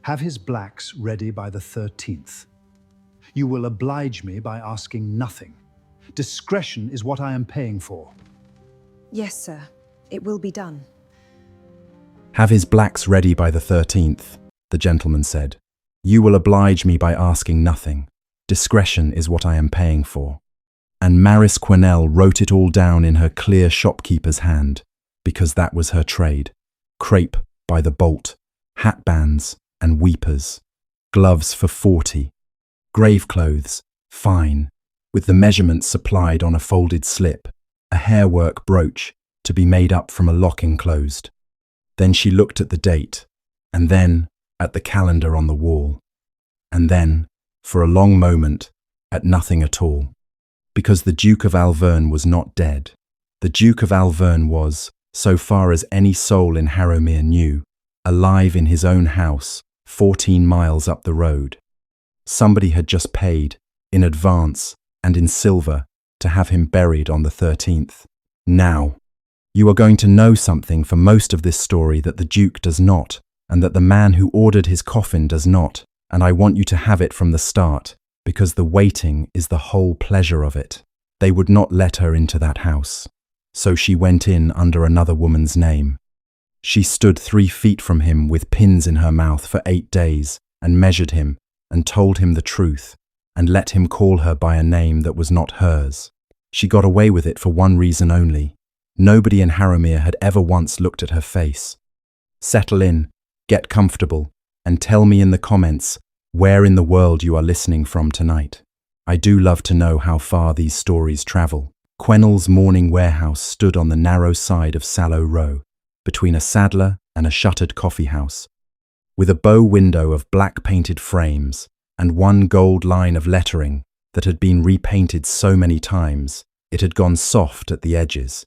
Have his blacks ready by the 13th. You will oblige me by asking nothing. Discretion is what I am paying for. Yes, sir. It will be done. Have his blacks ready by the 13th, the gentleman said. You will oblige me by asking nothing. Discretion is what I am paying for. And Marris Quennell wrote it all down in her clear shopkeeper's hand, because that was her trade. Crepe by the bolt, hat bands and weepers, gloves for 40, grave clothes, fine, with the measurements supplied on a folded slip, a hairwork brooch to be made up from a lock enclosed. Then she looked at the date, and then at the calendar on the wall, and then, for a long moment, at nothing at all. Because the Duke of Alverne was not dead. The Duke of Alverne was, so far as any soul in Harrowmere knew, alive in his own house, 14 miles up the road. Somebody had just paid, in advance and in silver, to have him buried on the 13th. Now, you are going to know something for most of this story that the Duke does not, and that the man who ordered his coffin does not, and I want you to have it from the start, because the waiting is the whole pleasure of it. They would not let her into that house. So she went in under another woman's name. She stood 3 feet from him with pins in her mouth for 8 days, and measured him, and told him the truth, and let him call her by a name that was not hers. She got away with it for one reason only. Nobody in Harrowmere had ever once looked at her face. Settle in, get comfortable, and tell me in the comments where in the world you are listening from tonight. I do love to know how far these stories travel. Quennell's mourning warehouse stood on the narrow side of Sallow Row, between a saddler and a shuttered coffee house, with a bow window of black-painted frames and one gold line of lettering that had been repainted so many times it had gone soft at the edges.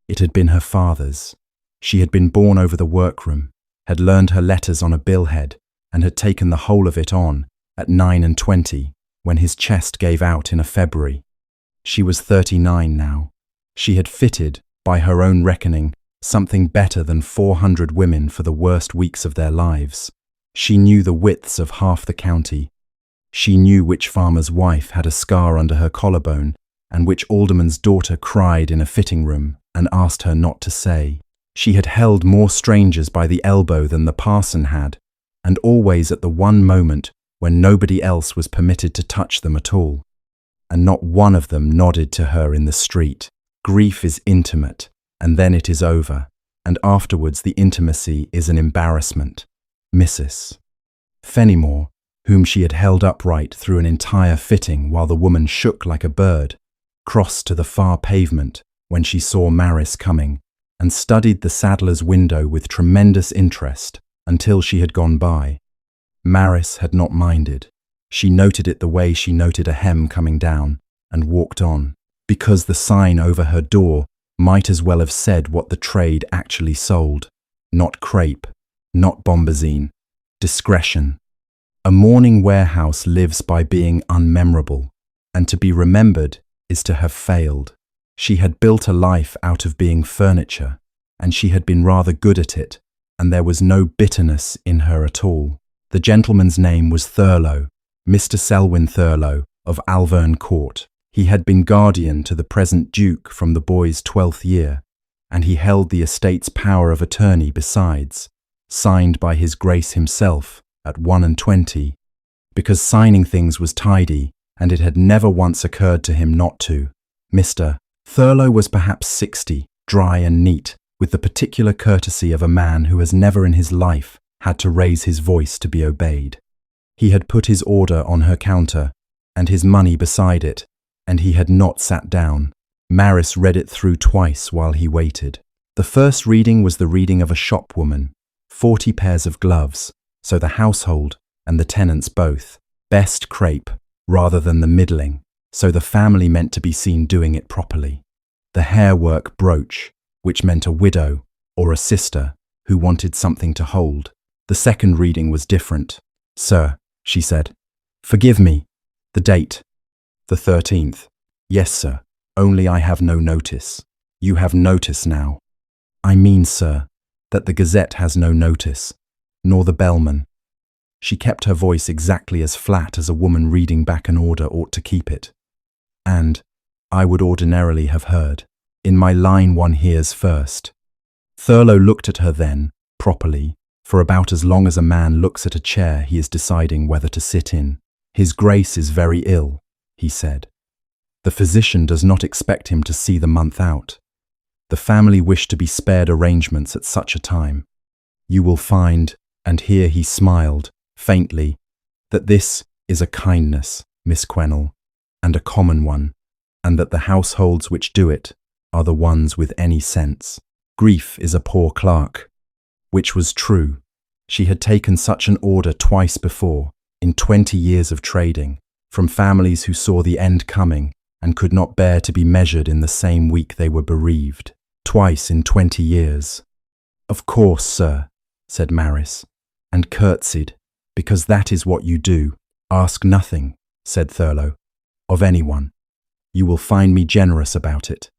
It had been her father's. She had been born over the workroom, had learned her letters on a billhead, and had taken the whole of it on at 9 and 20 when his chest gave out in a February. She was 39 now. She had fitted, by her own reckoning, something better than 400 women for the worst weeks of their lives. She knew the widths of half the county. She knew which farmer's wife had a scar under her collarbone and which alderman's daughter cried in a fitting room and asked her not to say. She had held more strangers by the elbow than the parson had, and always at the one moment when nobody else was permitted to touch them at all. And not one of them nodded to her in the street. Grief is intimate, and then it is over, and afterwards the intimacy is an embarrassment. Mrs. Fenimore, whom she had held upright through an entire fitting while the woman shook like a bird, crossed to the far pavement when she saw Marris coming, and studied the saddler's window with tremendous interest until she had gone by. Marris had not minded. She noted it the way she noted a hem coming down, and walked on, because the sign over her door might as well have said what the trade actually sold. Not crepe, not bombazine, discretion. A mourning warehouse lives by being unmemorable, and to be remembered is to have failed. She had built a life out of being furniture, and she had been rather good at it, and there was no bitterness in her at all. The gentleman's name was Thurlow, Mr. Selwyn Thurlow of Alverne Court. He had been guardian to the present Duke from the boy's 12th year, and he held the estate's power of attorney besides, signed by his Grace himself at 1 and 20, because signing things was tidy, and it had never once occurred to him not to. Mr. Thurlow was perhaps 60, dry and neat, with the particular courtesy of a man who has never in his life had to raise his voice to be obeyed. He had put his order on her counter, and his money beside it, and he had not sat down. Marris read it through twice while he waited. The first reading was the reading of a shopwoman, 40 pairs of gloves, so the household and the tenants both, best crepe rather than the middling, so the family meant to be seen doing it properly. The hairwork brooch, which meant a widow or a sister who wanted something to hold. The second reading was different. Sir, she said, forgive me. The date. The 13th. Yes, sir, only I have no notice. You have notice now. I mean, sir, that the Gazette has no notice, nor the bellman. She kept her voice exactly as flat as a woman reading back an order ought to keep it. And, I would ordinarily have heard, in my line one hears first. Thurlow looked at her then, properly, for about as long as a man looks at a chair he is deciding whether to sit in. His Grace is very ill, he said. The physician does not expect him to see the month out. The family wish to be spared arrangements at such a time. You will find, and here he smiled, faintly, that this is a kindness, Miss Quennell, and a common one, and that the households which do it are the ones with any sense. Grief is a poor clerk. Which was true. She had taken such an order twice before, in 20 years of trading, from families who saw the end coming and could not bear to be measured in the same week they were bereaved. Twice in 20 years. Of course, sir, said Marris, and curtsied, because that is what you do. Ask nothing, said Thurlow, of anyone. You will find me generous about it.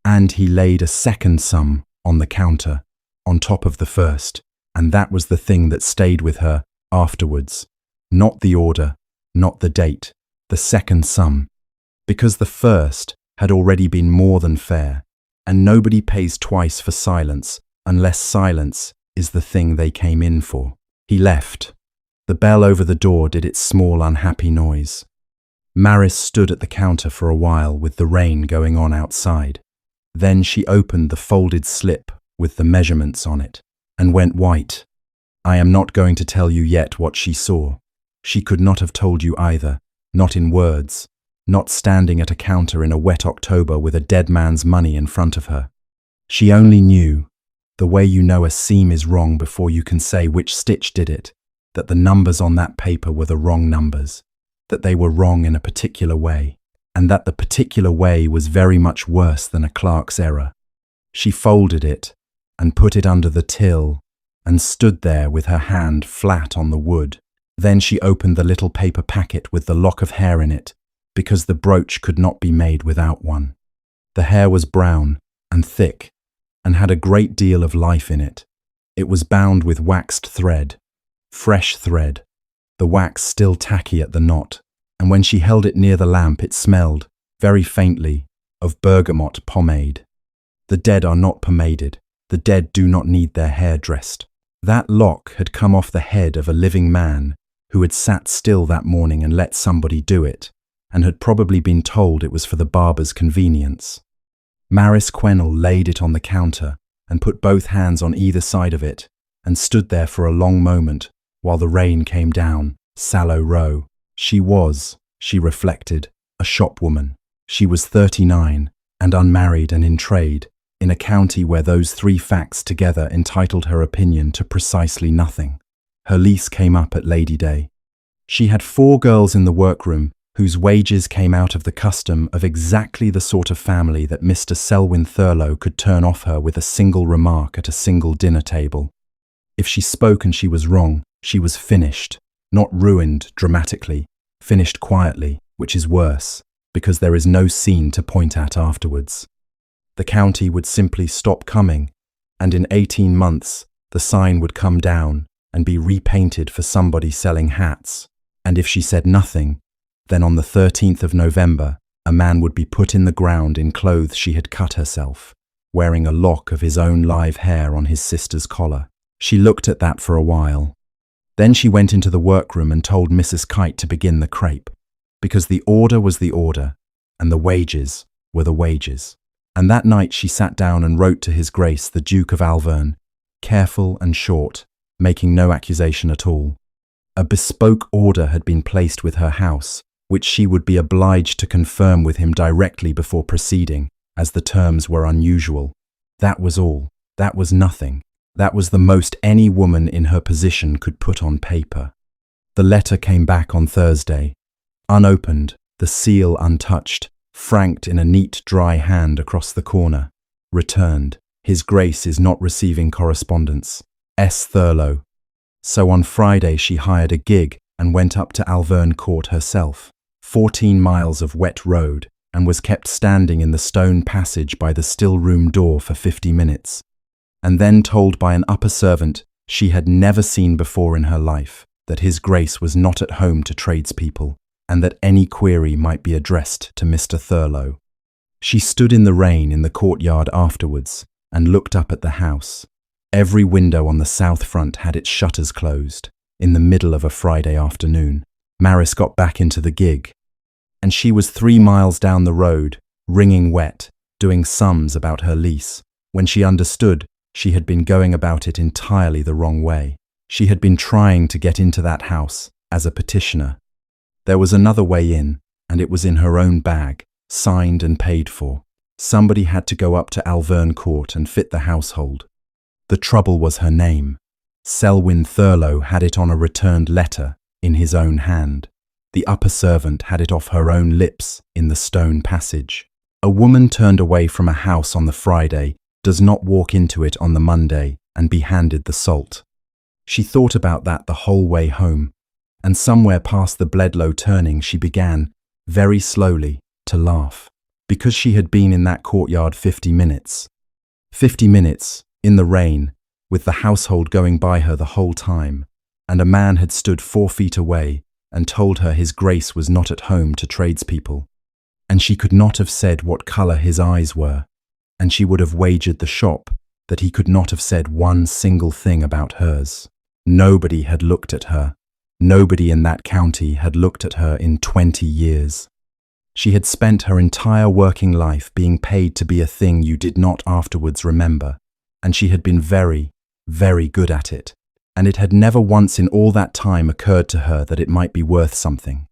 And he laid a second sum on the counter, on top of the first, and that was the thing that stayed with her afterwards. Not the order, not the date, the second sum, because the first had already been more than fair, and nobody pays twice for silence unless silence is the thing they came in for. He left. The bell over the door did its small unhappy noise. Marris stood at the counter for a while with the rain going on outside. Then she opened the folded slip with the measurements on it, and went white. I am not going to tell you yet what she saw. She could not have told you either, not in words, not standing at a counter in a wet October with a dead man's money in front of her. She only knew, the way you know a seam is wrong before you can say which stitch did it, that the numbers on that paper were the wrong numbers, that they were wrong in a particular way, and that the particular way was very much worse than a clerk's error. She folded it, and put it under the till, and stood there with her hand flat on the wood. Then she opened the little paper packet with the lock of hair in it, because the brooch could not be made without one. The hair was brown and thick, and had a great deal of life in it. It was bound with waxed thread, fresh thread, the wax still tacky at the knot, and when she held it near the lamp it smelled, very faintly, of bergamot pomade. The dead are not pomaded. The dead do not need their hair dressed. That lock had come off the head of a living man who had sat still that morning and let somebody do it, and had probably been told it was for the barber's convenience. Marris Quennell laid it on the counter and put both hands on either side of it, and stood there for a long moment while the rain came down, sallow row. She was, she reflected, a shopwoman. She was 39 and unmarried and in trade, in a county where those three facts together entitled her opinion to precisely nothing. Her lease came up at Lady Day. She had 4 girls in the workroom whose wages came out of the custom of exactly the sort of family that Mr. Selwyn Thurlow could turn off her with a single remark at a single dinner table. If she spoke and she was wrong, she was finished, not ruined dramatically, finished quietly, which is worse, because there is no scene to point at afterwards. The county would simply stop coming, and in 18 months the sign would come down and be repainted for somebody selling hats, and if she said nothing, then on the 13th of November a man would be put in the ground in clothes she had cut herself, wearing a lock of his own live hair on his sister's collar. She looked at that for a while. Then she went into the workroom and told Mrs. Kite to begin the crepe, because the order was the order, and the wages were the wages. And that night she sat down and wrote to His Grace the Duke of Alverne, careful and short, making no accusation at all. A bespoke order had been placed with her house, which she would be obliged to confirm with him directly before proceeding, as the terms were unusual. That was all. That was nothing. That was the most any woman in her position could put on paper. The letter came back on Thursday, unopened, the seal untouched, franked in a neat dry hand across the corner. Returned. His Grace is not receiving correspondence. S. Thurlow. So on Friday she hired a gig and went up to Alverne Court herself, 14 miles of wet road, and was kept standing in the stone passage by the still room door for 50 minutes, and then told by an upper servant she had never seen before in her life, that His Grace was not at home to tradespeople, and that any query might be addressed to Mr. Thurlow. She stood in the rain in the courtyard afterwards and looked up at the house. Every window on the south front had its shutters closed. In the middle of a Friday afternoon, Marris got back into the gig, and she was 3 miles down the road, wringing wet, doing sums about her lease, when she understood she had been going about it entirely the wrong way. She had been trying to get into that house as a petitioner. There was another way in, and it was in her own bag, signed and paid for. Somebody had to go up to Alverne Court and fit the household. The trouble was her name. Selwyn Thurlow had it on a returned letter in his own hand. The upper servant had it off her own lips in the stone passage. A woman turned away from a house on the Friday does not walk into it on the Monday and be handed the salt. She thought about that the whole way home, and somewhere past the Bledlow turning she began, very slowly, to laugh, because she had been in that courtyard 50 minutes. 50 minutes, in the rain, with the household going by her the whole time, and a man had stood 4 feet away and told her His Grace was not at home to tradespeople. And she could not have said what colour his eyes were, and she would have wagered the shop that he could not have said one single thing about hers. Nobody had looked at her. Nobody in that county had looked at her in 20 years. She had spent her entire working life being paid to be a thing you did not afterwards remember, and she had been very, very good at it, and it had never once in all that time occurred to her that it might be worth something.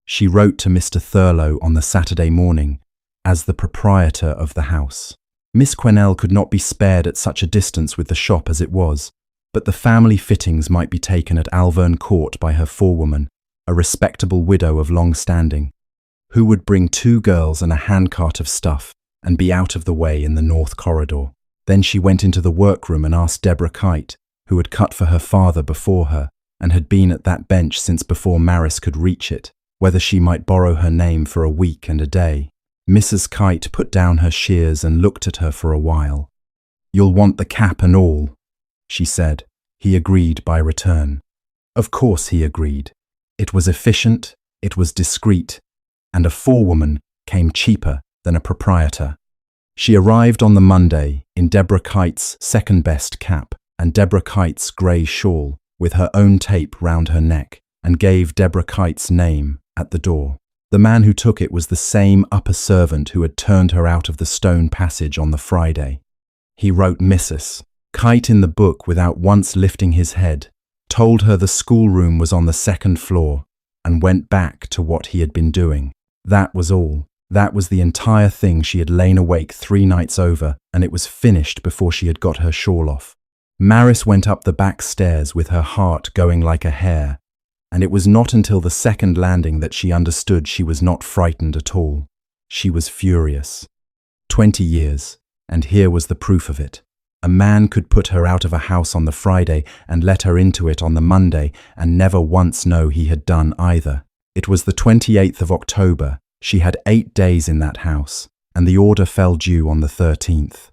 She wrote to Mr. Thurlow on the Saturday morning, as the proprietor of the house. Miss Quennell could not be spared at such a distance with the shop as it was, but the family fittings might be taken at Alverne Court by her forewoman, a respectable widow of long standing, who would bring 2 girls and a handcart of stuff and be out of the way in the north corridor. Then she went into the workroom and asked Deborah Kite, who had cut for her father before her and had been at that bench since before Marris could reach it, whether she might borrow her name for a week and a day. Mrs. Kite put down her shears and looked at her for a while. "You'll want the cap and all," she said. He agreed by return. Of course he agreed. It was efficient, it was discreet, and a forewoman came cheaper than a proprietor. She arrived on the Monday in Deborah Kite's second-best cap and Deborah Kite's grey shawl with her own tape round her neck, and gave Deborah Kite's name at the door. The man who took it was the same upper servant who had turned her out of the stone passage on the Friday. He wrote Mrs. Kite in the book without once lifting his head, told her the schoolroom was on the 2nd floor, and went back to what he had been doing. That was all. That was the entire thing. She had lain awake 3 nights over, and it was finished before she had got her shawl off. Marris went up the back stairs with her heart going like a hare, and it was not until the 2nd landing that she understood she was not frightened at all. She was furious. 20 years, and here was the proof of it. A man could put her out of a house on the Friday and let her into it on the Monday and never once know he had done either. It was the 28th of October. She had 8 days in that house, and the order fell due on the 13th.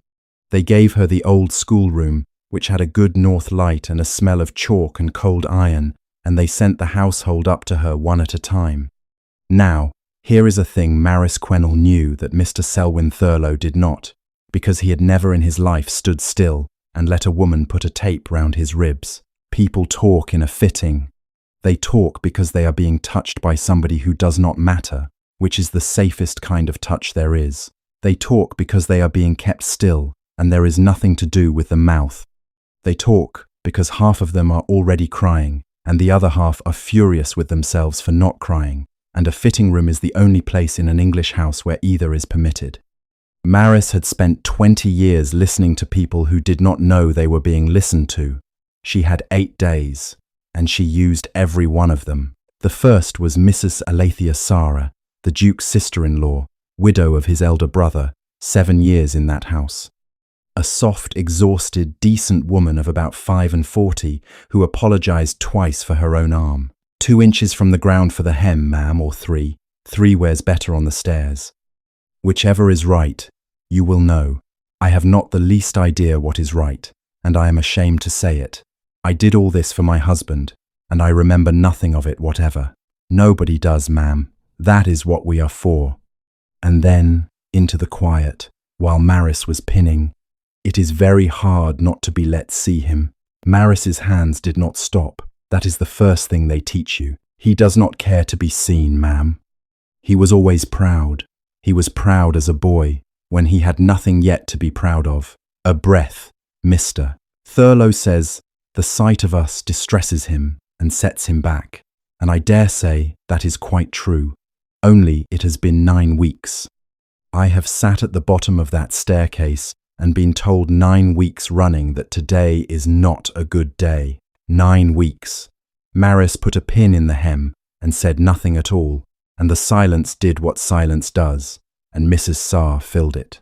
They gave her the old schoolroom, which had a good north light and a smell of chalk and cold iron, and they sent the household up to her one at a time. Now, here is a thing Marris Quennell knew that Mr. Selwyn Thurlow did not, because he had never in his life stood still and let a woman put a tape round his ribs. People talk in a fitting. They talk because they are being touched by somebody who does not matter, which is the safest kind of touch there is. They talk because they are being kept still, and there is nothing to do with the mouth. They talk because half of them are already crying, and the other half are furious with themselves for not crying, and a fitting room is the only place in an English house where either is permitted. Marris had spent 20 years listening to people who did not know they were being listened to. She had 8 days, and she used every one of them. The first was Mrs. Alethea Sarah, the Duke's sister-in-law, widow of his elder brother, 7 years in that house. A soft, exhausted, decent woman of about 45, who apologized twice for her own arm. 2 inches from the ground for the hem, ma'am, or 3. 3 wears better on the stairs. Whichever is right, you will know. I have not the least idea what is right, and I am ashamed to say it. I did all this for my husband. and I remember nothing of it whatever. Nobody does, ma'am. That is what we are for. And then, into the quiet, while Marris was pinning. It is very hard not to be let see him. Marris's hands did not stop. That is the first thing they teach you. He does not care to be seen, ma'am. He was always proud. He was proud as a boy, when he had nothing yet to be proud of. A breath, Mr. Thurlow says, the sight of us distresses him and sets him back. And I dare say that is quite true. Only it has been 9 weeks. I have sat at the bottom of that staircase and been told 9 weeks running that today is not a good day. 9 weeks. Marris put a pin in the hem and said nothing at all, and the silence did what silence does, and Mrs. Sarr filled it.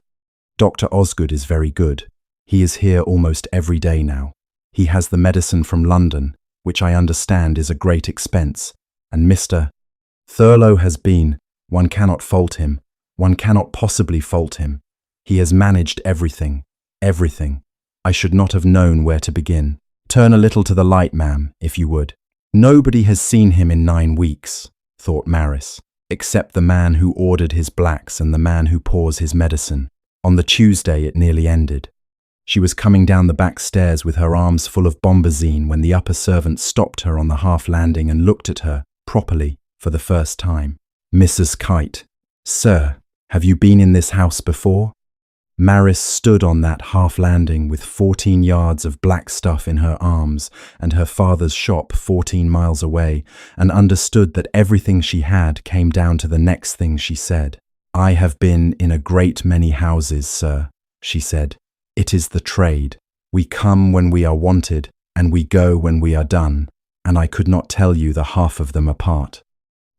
Dr. Osgood is very good. He is here almost every day now. He has the medicine from London, which I understand is a great expense, and Mr. Thurlow has been. One cannot fault him. One cannot possibly fault him. He has managed everything. Everything. I should not have known where to begin. Turn a little to the light, ma'am, if you would. Nobody has seen him in 9 weeks, thought Marris, except the man who ordered his blacks and the man who pours his medicine. On the Tuesday it nearly ended. She was coming down the back stairs with her arms full of bombazine when the upper servant stopped her on the half landing and looked at her, properly, for the first time. Mrs. Kite. Sir, have you been in this house before? Marris stood on that half landing with 14 yards of black stuff in her arms and her father's shop 14 miles away, and understood that everything she had came down to the next thing she said. I have been in a great many houses, sir, she said. It is the trade. We come when we are wanted, and we go when we are done, and I could not tell you the half of them apart.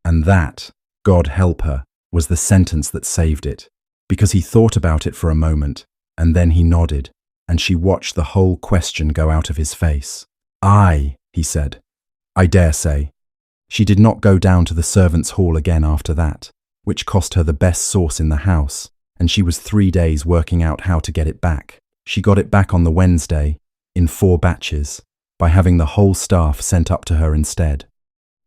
And that, God help her, was the sentence that saved it, because he thought about it for a moment, and then he nodded, and she watched the whole question go out of his face. Aye, he said. I dare say. She did not go down to the servants' hall again after that, which cost her the best sauce in the house, and she was 3 days working out how to get it back. She got it back on the Wednesday, in 4 batches, by having the whole staff sent up to her instead.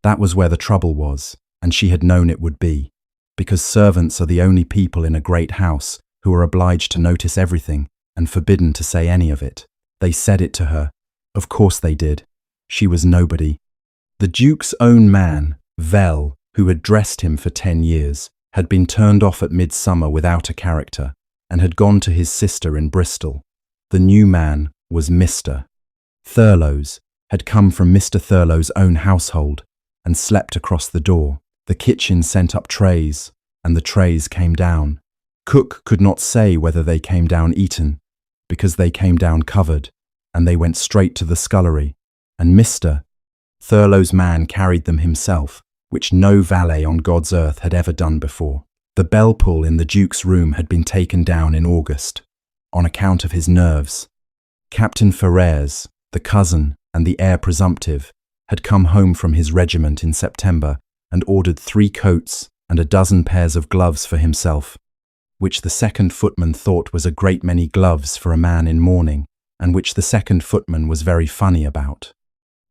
That was where the trouble was, and she had known it would be, because servants are the only people in a great house who are obliged to notice everything and forbidden to say any of it. They said it to her. Of course they did. She was nobody. The Duke's own man, Vell, who had dressed him for 10 years, had been turned off at midsummer without a character, and had gone to his sister in Bristol. The new man was Mr. Thurlow's, had come from Mr. Thurlow's own household, and slept across the door. The kitchen sent up trays, and the trays came down. Cook could not say whether they came down eaten, because they came down covered, and they went straight to the scullery, and Mr. Thurlow's man carried them himself, which no valet on God's earth had ever done before. The bell pull in the Duke's room had been taken down in August, on account of his nerves. Captain Ferrers, the cousin and the heir presumptive, had come home from his regiment in September and ordered 3 coats and a dozen pairs of gloves for himself, which the second footman thought was a great many gloves for a man in mourning, and which the second footman was very funny about.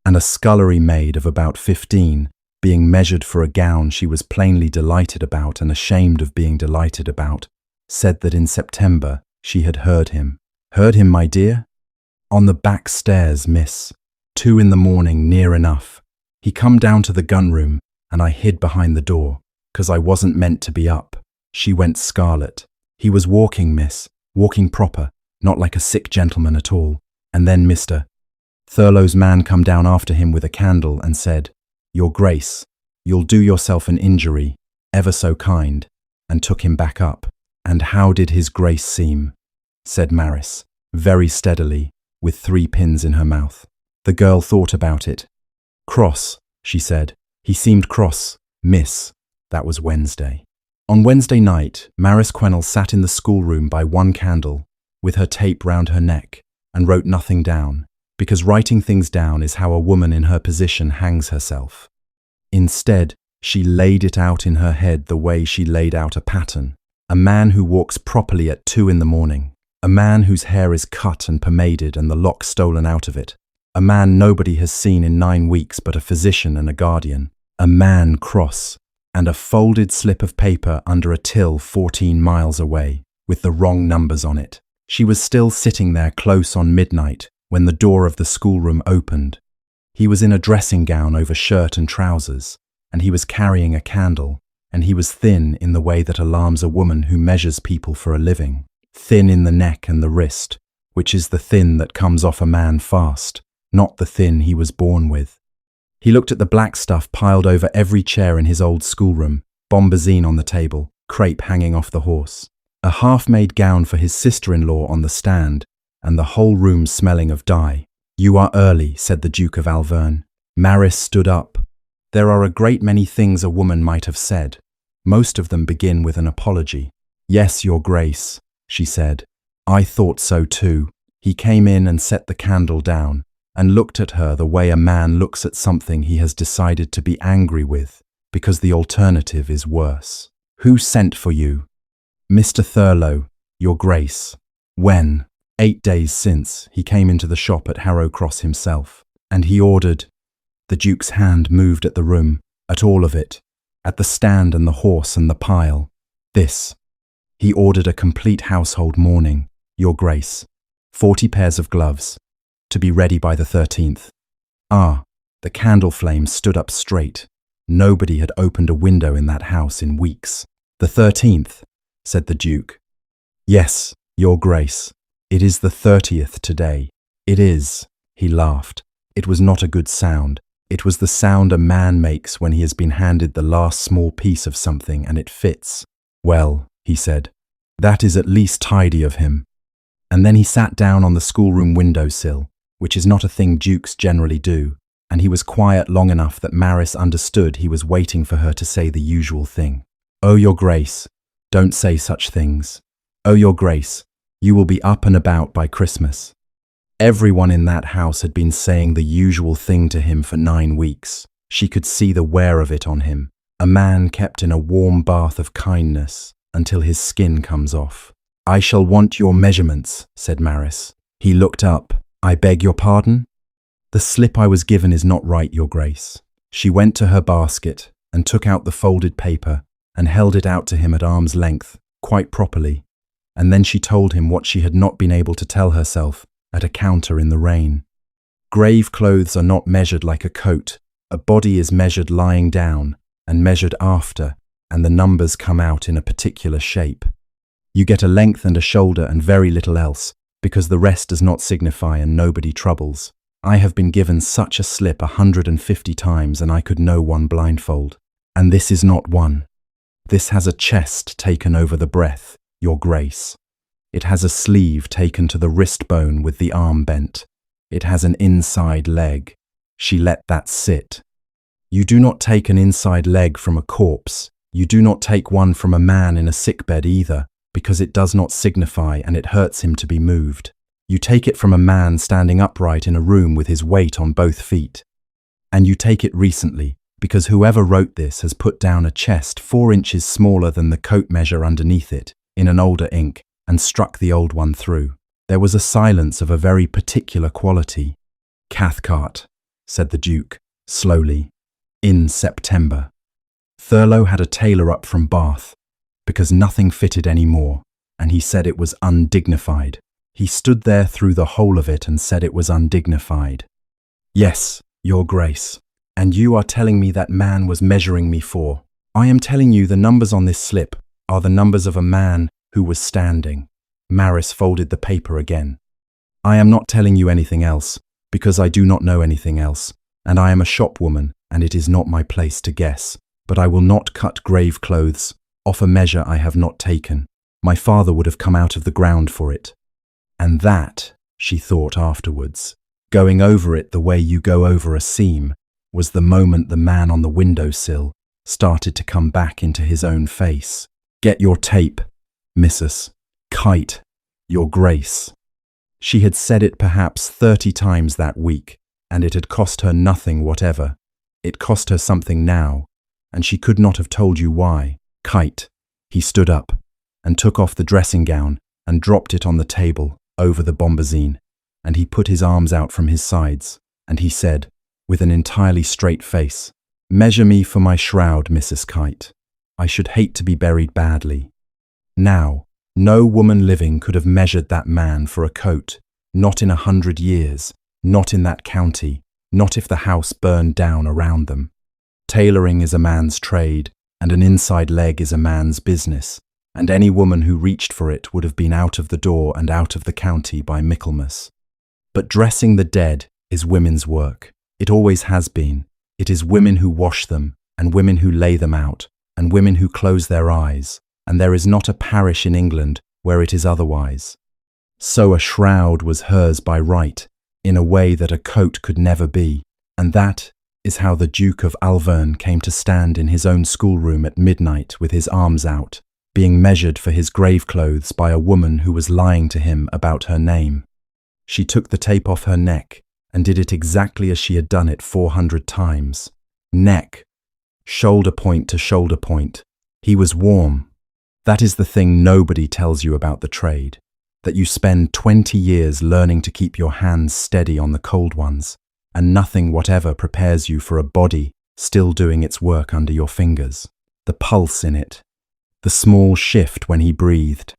And a scullery maid of about 15, being measured for a gown she was plainly delighted about and ashamed of being delighted about, said that in September she had heard him. Heard him, my dear? On the back stairs, miss. 2 in the morning, near enough. He come down to the gun-room, and I hid behind the door, 'cause I wasn't meant to be up. She went scarlet. He was walking, miss, walking proper, not like a sick gentleman at all. And then Mr. Thurlow's man come down after him with a candle and said, Your Grace, you'll do yourself an injury, ever so kind, and took him back up. And how did his Grace seem? Said Marris, very steadily, with 3 pins in her mouth. The girl thought about it. Cross, she said. He seemed cross, miss. That was Wednesday. On Wednesday night, Marris Quennell sat in the schoolroom by 1 candle, with her tape round her neck, and wrote nothing down, because writing things down is how a woman in her position hangs herself. Instead, she laid it out in her head the way she laid out a pattern. A man who walks properly at 2 in the morning. A man whose hair is cut and pomaded and the lock stolen out of it. A man nobody has seen in 9 weeks but a physician and a guardian. A man cross, and a folded slip of paper under a till 14 miles away, with the wrong numbers on it. She was still sitting there close on midnight when the door of the schoolroom opened. He was in a dressing gown over shirt and trousers, and he was carrying a candle, and he was thin in the way that alarms a woman who measures people for a living. Thin in the neck and the wrist, which is the thin that comes off a man fast, not the thin he was born with. He looked at the black stuff piled over every chair in his old schoolroom, bombazine on the table, crepe hanging off the horse, a half-made gown for his sister-in-law on the stand, and the whole room smelling of dye. "You are early," said the Duke of Alverne. Marris stood up. There are a great many things a woman might have said. Most of them begin with an apology. "Yes, Your Grace," she said. "I thought so too." He came in and set the candle down, and looked at her the way a man looks at something he has decided to be angry with, because the alternative is worse. "Who sent for you?" "Mr. Thurlow, Your Grace." "When?" 8 days since. He came into the shop at Harrowcross himself, and he ordered. The Duke's hand moved at the room, at all of it, at the stand and the horse and the pile. "This." He ordered a complete household mourning, Your Grace. 40 pairs of gloves, to be ready by the 13th. Ah, the candle flame stood up straight. Nobody had opened a window in that house in weeks. "The 13th, said the Duke. "Yes, Your Grace. It is the 30th today." "It is," he laughed. It was not a good sound. It was the sound a man makes when he has been handed the last small piece of something and it fits. "Well," he said, "that is at least tidy of him." And then he sat down on the schoolroom windowsill, which is not a thing dukes generally do, and he was quiet long enough that Marris understood he was waiting for her to say the usual thing. "Oh, Your Grace, don't say such things. Oh, Your Grace, you will be up and about by Christmas." Everyone in that house had been saying the usual thing to him for 9 weeks. She could see the wear of it on him. A man kept in a warm bath of kindness until his skin comes off. "I shall want your measurements," said Marris. He looked up. "I beg your pardon?" "The slip I was given is not right, Your Grace." She went to her basket and took out the folded paper and held it out to him at arm's length, quite properly, and then she told him what she had not been able to tell herself at a counter in the rain. Grave clothes are not measured like a coat. A body is measured lying down and measured after, and the numbers come out in a particular shape. You get a length and a shoulder and very little else, because the rest does not signify and nobody troubles. I have been given such a slip 150 times and I could know one blindfold. And this is not one. This has a chest taken over the breath, Your Grace. It has a sleeve taken to the wrist bone with the arm bent. It has an inside leg. She let that sit. You do not take an inside leg from a corpse. You do not take one from a man in a sickbed either, because it does not signify and it hurts him to be moved. You take it from a man standing upright in a room with his weight on both feet. And you take it recently, because whoever wrote this has put down a chest 4 inches smaller than the coat measure underneath it, in an older ink, and struck the old one through. There was a silence of a very particular quality. "Cathcart," said the Duke, slowly. "In September." Thurlow had a tailor up from Bath, because nothing fitted any more, and he said it was undignified. He stood there through the whole of it and said it was undignified. "Yes, Your Grace, and you are telling me that man was measuring me for. I am telling you the numbers on this slip are the numbers of a man who was standing." Marris folded the paper again. "I am not telling you anything else, because I do not know anything else, and I am a shopwoman, and it is not my place to guess, but I will not cut grave clothes off a measure I have not taken. My father would have come out of the ground for it. And that," she thought afterwards, "going over it the way you go over a seam, was the moment the man on the windowsill started to come back into his own face. Get your tape, Missus. Kite, Your Grace." She had said it perhaps 30 times that week, and it had cost her nothing whatever. It cost her something now, and she could not have told you why. Kite. He stood up and took off the dressing gown and dropped it on the table over the bombazine. and he put his arms out from his sides, and he said, with an entirely straight face, "Measure me for my shroud, Mrs. Kite. I should hate to be buried badly." Now, no woman living could have measured that man for a coat, not in 100 years, not in that county, not if the house burned down around them. Tailoring is a man's trade, and an inside leg is a man's business, and any woman who reached for it would have been out of the door and out of the county by Michaelmas. But dressing the dead is women's work. It always has been. It is women who wash them, and women who lay them out, and women who close their eyes, and there is not a parish in England where it is otherwise. So a shroud was hers by right, in a way that a coat could never be, and that is how the Duke of Alverne came to stand in his own schoolroom at midnight with his arms out, being measured for his grave clothes by a woman who was lying to him about her name. She took the tape off her neck and did it exactly as she had done it 400 times. Neck, shoulder point to shoulder point. He was warm. That is the thing nobody tells you about the trade, that you spend 20 years learning to keep your hands steady on the cold ones, and nothing whatever prepares you for a body still doing its work under your fingers. The pulse in it, the small shift when he breathed.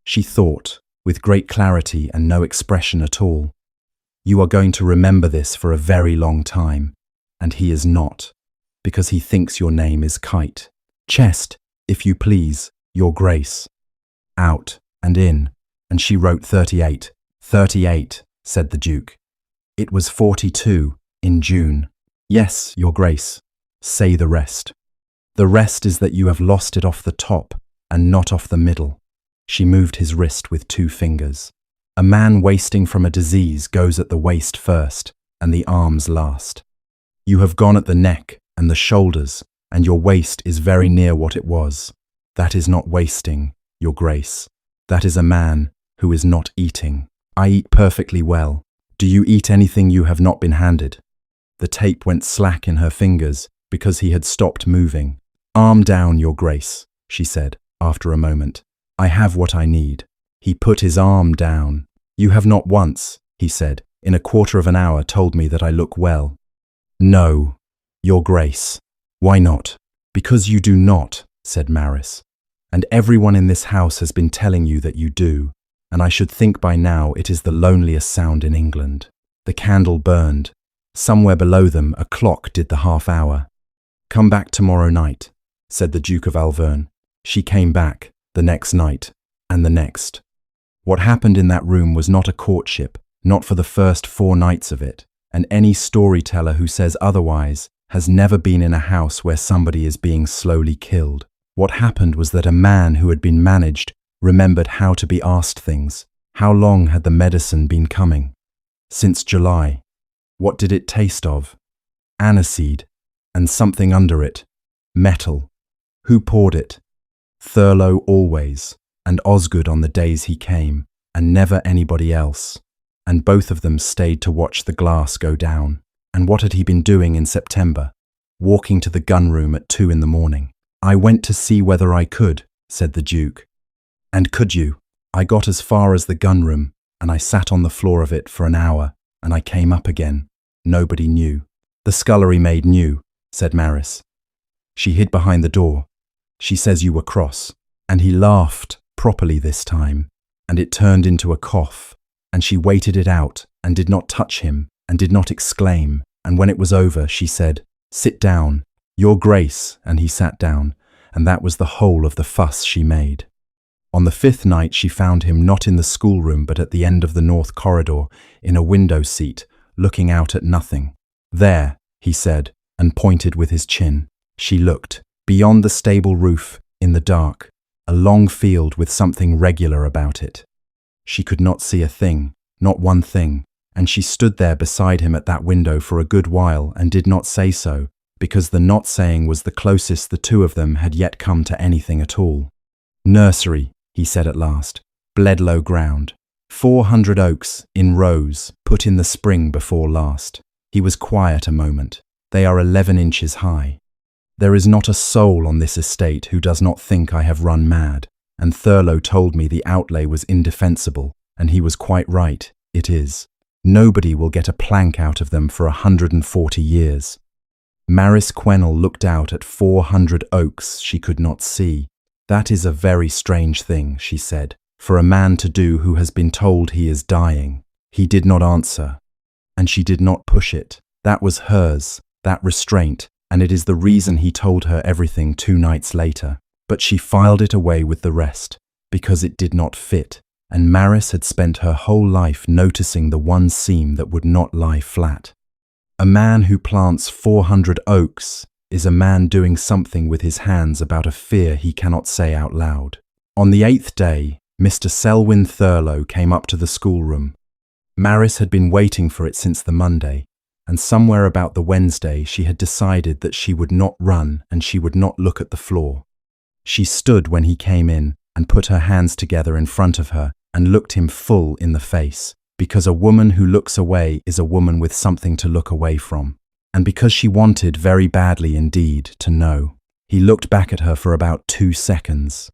She thought, with great clarity and no expression at all, "You are going to remember this for a very long time," and he is not, because he thinks your name is Kite. Chest, if you please, your grace. Out and in, and she wrote 38. 38, said the Duke. It was 42 in June. Yes, your grace. Say the rest. The rest is that you have lost it off the top and not off the middle. She moved his wrist with 2 fingers. A man wasting from a disease goes at the waist first and the arms last. You have gone at the neck and the shoulders, and your waist is very near what it was. That is not wasting, your grace. That is a man who is not eating. I eat perfectly well. Do you eat anything you have not been handed? The tape went slack in her fingers because he had stopped moving. Arm down, your grace, she said, after a moment. I have what I need. He put his arm down. You have not once, he said, in a quarter of an hour told me that I look well. No, your grace. Why not? Because you do not, said Marris. And everyone in this house has been telling you that you do, and I should think by now it is the loneliest sound in England. The candle burned. Somewhere below them a clock did the half hour. Come back tomorrow night, said the Duke of Alverne. She came back, the next night, and the next. What happened in that room was not a courtship, not for the first 4 nights of it, and any storyteller who says otherwise has never been in a house where somebody is being slowly killed. What happened was that a man who had been managed remembered how to be asked things. How long had the medicine been coming? Since July. What did it taste of? Aniseed, and something under it. Metal. Who poured it? Thurlow always, and Osgood on the days he came, and never anybody else. And both of them stayed to watch the glass go down. And what had he been doing in September? Walking to the gun room at 2 in the morning. I went to see whether I could, said the Duke. And could you? I got as far as the gun room, and I sat on the floor of it for an hour, and I came up again. Nobody knew. The scullery maid knew, said Marris. She hid behind the door. She says you were cross. And he laughed, properly this time, and it turned into a cough, and she waited it out, and did not touch him, and did not exclaim, and when it was over, she said, Sit down, your grace, and he sat down, and that was the whole of the fuss she made. On the 5th night she found him not in the schoolroom but at the end of the north corridor, in a window seat, looking out at nothing. There, he said, and pointed with his chin. She looked, beyond the stable roof, in the dark, a long field with something regular about it. She could not see a thing, not one thing, and she stood there beside him at that window for a good while and did not say so, because the not saying was the closest the two of them had yet come to anything at all. Nursery, he said at last, Bledlow ground. 400 oaks, in rows, put in the spring before last. He was quiet a moment. They are 11 inches high. There is not a soul on this estate who does not think I have run mad, and Thurlow told me the outlay was indefensible, and he was quite right, it is. Nobody will get a plank out of them for 140 years. Marris Quennell looked out at 400 oaks she could not see. That is a very strange thing, she said, for a man to do who has been told he is dying. He did not answer, and she did not push it. That was hers, that restraint, and it is the reason he told her everything 2 nights later. But she filed it away with the rest, because it did not fit, and Marris had spent her whole life noticing the one seam that would not lie flat. A man who plants 400 oaks is a man doing something with his hands about a fear he cannot say out loud. On the 8th day, Mr. Selwyn Thurlow came up to the schoolroom. Marris had been waiting for it since the Monday, and somewhere about the Wednesday she had decided that she would not run and she would not look at the floor. She stood when he came in and put her hands together in front of her and looked him full in the face, because a woman who looks away is a woman with something to look away from, and because she wanted very badly indeed to know. He looked back at her for about 2 seconds.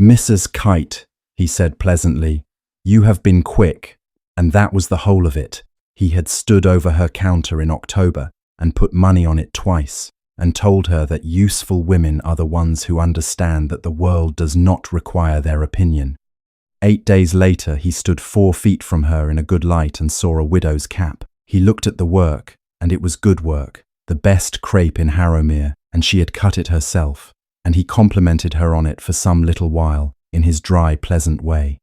"Mrs. Kite," he said pleasantly, "you have been quick," and that was the whole of it. He had stood over her counter in October and put money on it twice, and told her that useful women are the ones who understand that the world does not require their opinion. 8 days later, he stood 4 feet from her in a good light and saw a widow's cap. He looked at the work, and it was good work, the best crepe in Harrowmere, and she had cut it herself, and he complimented her on it for some little while, in his dry, pleasant way.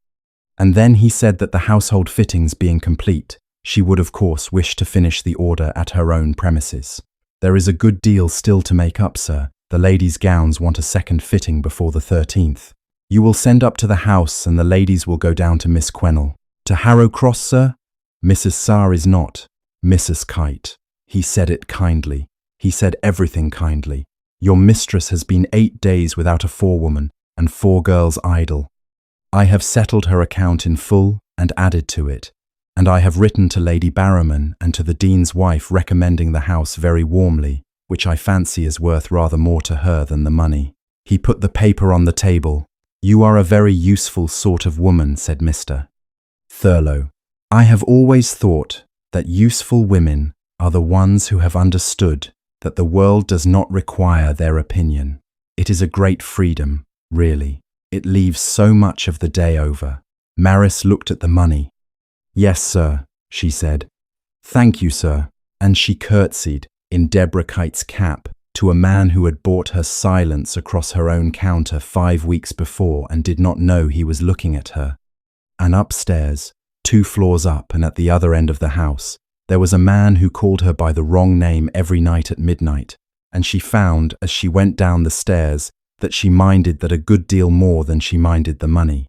And then he said that the household fittings being complete, she would of course wish to finish the order at her own premises. "There is a good deal still to make up, sir. The ladies' gowns want a second fitting before the 13th. You will send up to the house and the ladies will go down to Miss Quennell. To Harrow Cross, sir? Mrs. Sarr is not. Mrs. Kite." He said it kindly. He said everything kindly. "Your mistress has been 8 days without a forewoman and 4 girls idle. I have settled her account in full and added to it. And I have written to Lady Barrowman and to the Dean's wife recommending the house very warmly, which I fancy is worth rather more to her than the money." He put the paper on the table. "You are a very useful sort of woman," said Mr. Thurlow. "I have always thought that useful women are the ones who have understood that the world does not require their opinion. It is a great freedom, really. It leaves so much of the day over." Marris looked at the money. "Yes, sir," she said. "Thank you, sir." And she curtsied, in Deborah Kite's cap, to a man who had bought her silence across her own counter 5 weeks before and did not know he was looking at her. And upstairs, 2 floors up and at the other end of the house, there was a man who called her by the wrong name every night at midnight, and she found, as she went down the stairs, that she minded that a good deal more than she minded the money.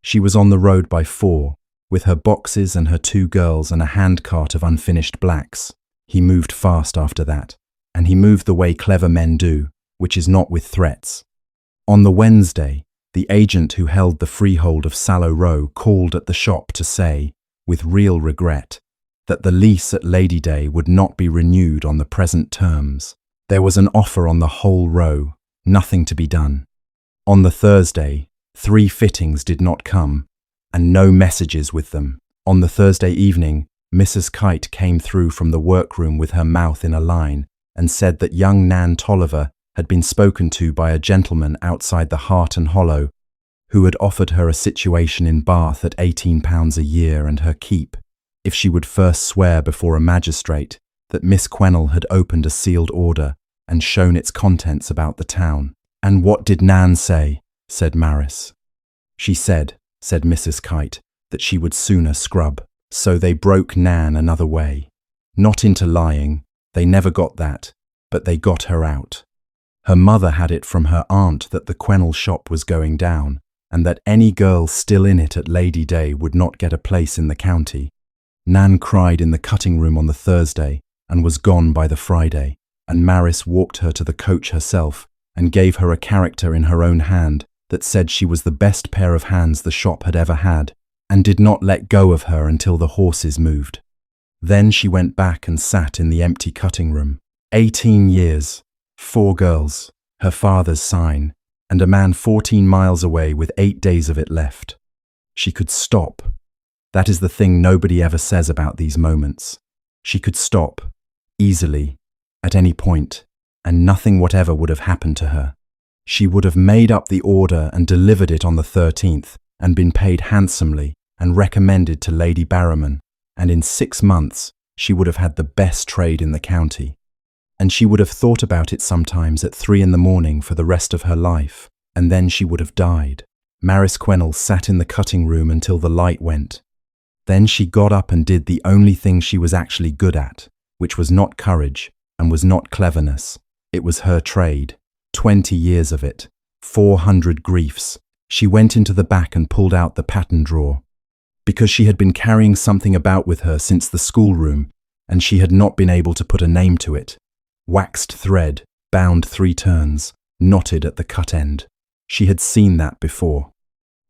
She was on the road by 4, with her boxes and her 2 girls and a handcart of unfinished blacks. He moved fast after that, and he moved the way clever men do, which is not with threats. On the Wednesday, the agent who held the freehold of Sallow Row called at the shop to say, with real regret, that the lease at Lady Day would not be renewed on the present terms. There was an offer on the whole row, nothing to be done. On the Thursday, 3 fittings did not come, and no messages with them. On the Thursday evening, Mrs. Kite came through from the workroom with her mouth in a line and said that young Nan Tolliver had been spoken to by a gentleman outside the Heart and Hollow, who had offered her a situation in Bath at £18 a year and her keep, if she would first swear before a magistrate that Miss Quennell had opened a sealed order and shown its contents about the town. "And what did Nan say?" said Marris. "She said Mrs. Kite, that she would sooner scrub. So they broke Nan another way. Not into lying, they never got that, but they got her out. Her mother had it from her aunt that the Quennell shop was going down, and that any girl still in it at Lady Day would not get a place in the county. Nan cried in the cutting room on the Thursday, and was gone by the Friday, and Marris walked her to the coach herself, and gave her a character in her own hand that said she was the best pair of hands the shop had ever had, and did not let go of her until the horses moved. Then she went back and sat in the empty cutting room. 18 years, 4 girls, her father's sign, and a man 14 miles away with 8 days of it left. She could stop. That is the thing nobody ever says about these moments. She could stop, easily, at any point, and nothing whatever would have happened to her. She would have made up the order and delivered it on the 13th, and been paid handsomely, and recommended to Lady Barrowman, and in 6 months she would have had the best trade in the county. And she would have thought about it sometimes at 3 in the morning for the rest of her life, and then she would have died. Marris Quennell sat in the cutting room until the light went. Then she got up and did the only thing she was actually good at, which was not courage and was not cleverness. It was her trade. 20 years of it. 400 griefs. She went into the back and pulled out the pattern drawer. Because she had been carrying something about with her since the schoolroom, and she had not been able to put a name to it. Waxed thread, bound 3 turns, knotted at the cut end. She had seen that before.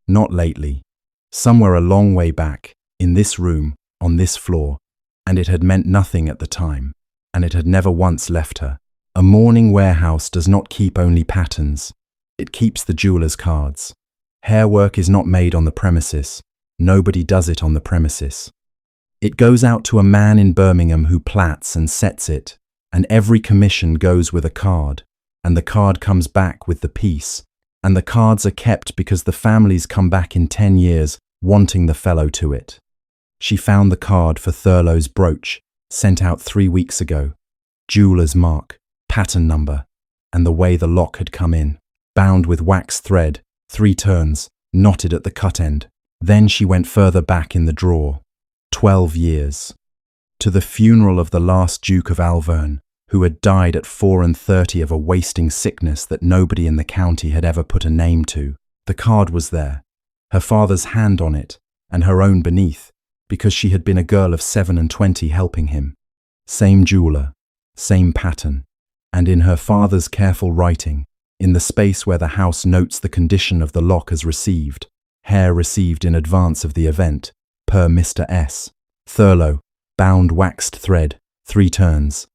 Not lately. Somewhere a long way back, in this room, on this floor, and it had meant nothing at the time, and it had never once left her. A mourning warehouse does not keep only patterns. It keeps the jeweller's cards. Hairwork is not made on the premises. Nobody does it on the premises. It goes out to a man in Birmingham who plats and sets it, and every commission goes with a card, and the card comes back with the piece, and the cards are kept because the families come back in 10 years wanting the fellow to it. She found the card for Thurlow's brooch, sent out 3 weeks ago. Jeweller's mark, pattern number, and the way the lock had come in, bound with wax thread, 3 turns, knotted at the cut end. Then she went further back in the drawer. 12 years. To the funeral of the last Duke of Alverne, who had died at 34 of a wasting sickness that nobody in the county had ever put a name to. The card was there, her father's hand on it, and her own beneath, because she had been a girl of 27 helping him. Same jeweller, same pattern, and in her father's careful writing, in the space where the house notes the condition of the lock as received, hair received in advance of the event, per Mr. S. Thurlow, bound waxed thread, 3 turns.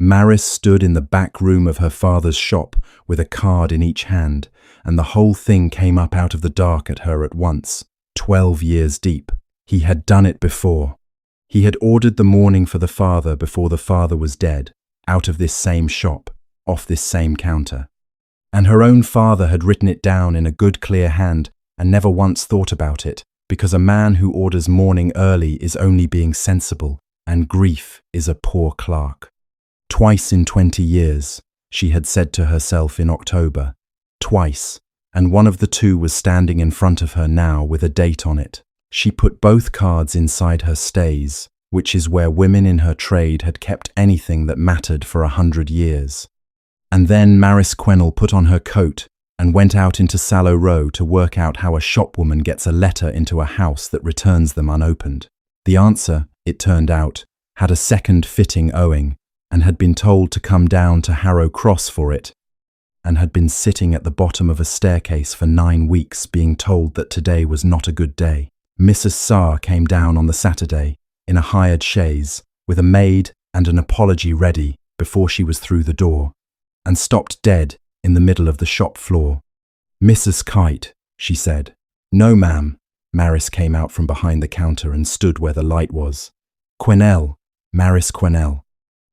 Marris stood in the back room of her father's shop with a card in each hand, and the whole thing came up out of the dark at her at once. 12 years deep. He had done it before. He had ordered the mourning for the father before the father was dead, out of this same shop, off this same counter. And her own father had written it down in a good clear hand and never once thought about it, because a man who orders mourning early is only being sensible, and grief is a poor clerk. Twice in 20 years, she had said to herself in October. Twice, and one of the 2 was standing in front of her now with a date on it. She put both cards inside her stays, which is where women in her trade had kept anything that mattered for 100 years. And then Marris Quennell put on her coat and went out into Sallow Row to work out how a shopwoman gets a letter into a house that returns them unopened. The answer, it turned out, had a second fitting owing, and had been told to come down to Harrow Cross for it, and had been sitting at the bottom of a staircase for 9 weeks being told that today was not a good day. Mrs. Sarr came down on the Saturday, in a hired chaise, with a maid and an apology ready before she was through the door, and stopped dead in the middle of the shop floor. "Mrs. Kite," she said. "No, ma'am." Marris came out from behind the counter and stood where the light was. "Quennell, Marris Quennell.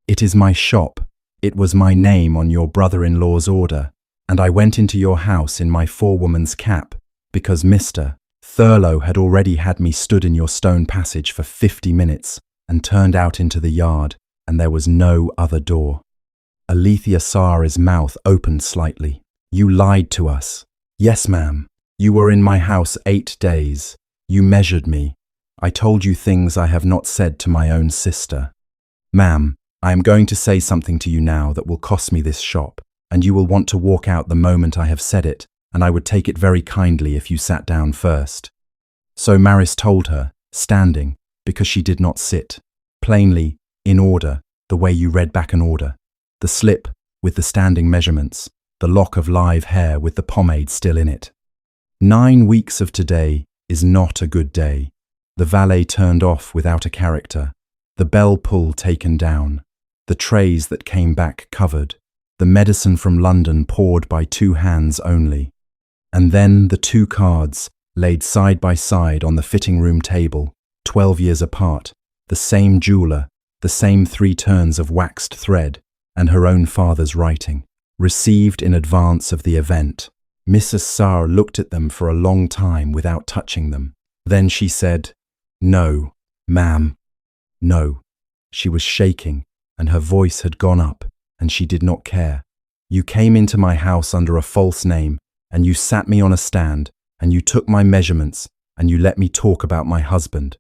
It is my shop. It was my name on your brother-in-law's order, and I went into your house in my forewoman's cap, because Mr. Thurlow had already had me stood in your stone passage for 50 minutes and turned out into the yard, and there was no other door." Alethea Sarr's mouth opened slightly. "You lied to us." "Yes, ma'am. You were in my house 8 days. You measured me. I told you things I have not said to my own sister. Ma'am, I am going to say something to you now that will cost me this shop, and you will want to walk out the moment I have said it, and I would take it very kindly if you sat down first." So Marris told her, standing, because she did not sit, plainly, in order, the way you read back an order. The slip, with the standing measurements, the lock of live hair with the pomade still in it. 9 weeks of today is not a good day. The valet turned off without a character, the bell pull taken down, the trays that came back covered, the medicine from London poured by 2 hands only, and then the 2 cards laid side by side on the fitting room table, 12 years apart, the same jeweler, the same 3 turns of waxed thread, and her own father's writing, received in advance of the event. Mrs. Sarr looked at them for a long time without touching them. Then she said, "No, ma'am, no." She was shaking, and her voice had gone up, and she did not care. "You came into my house under a false name, and you sat me on a stand, and you took my measurements, and you let me talk about my husband.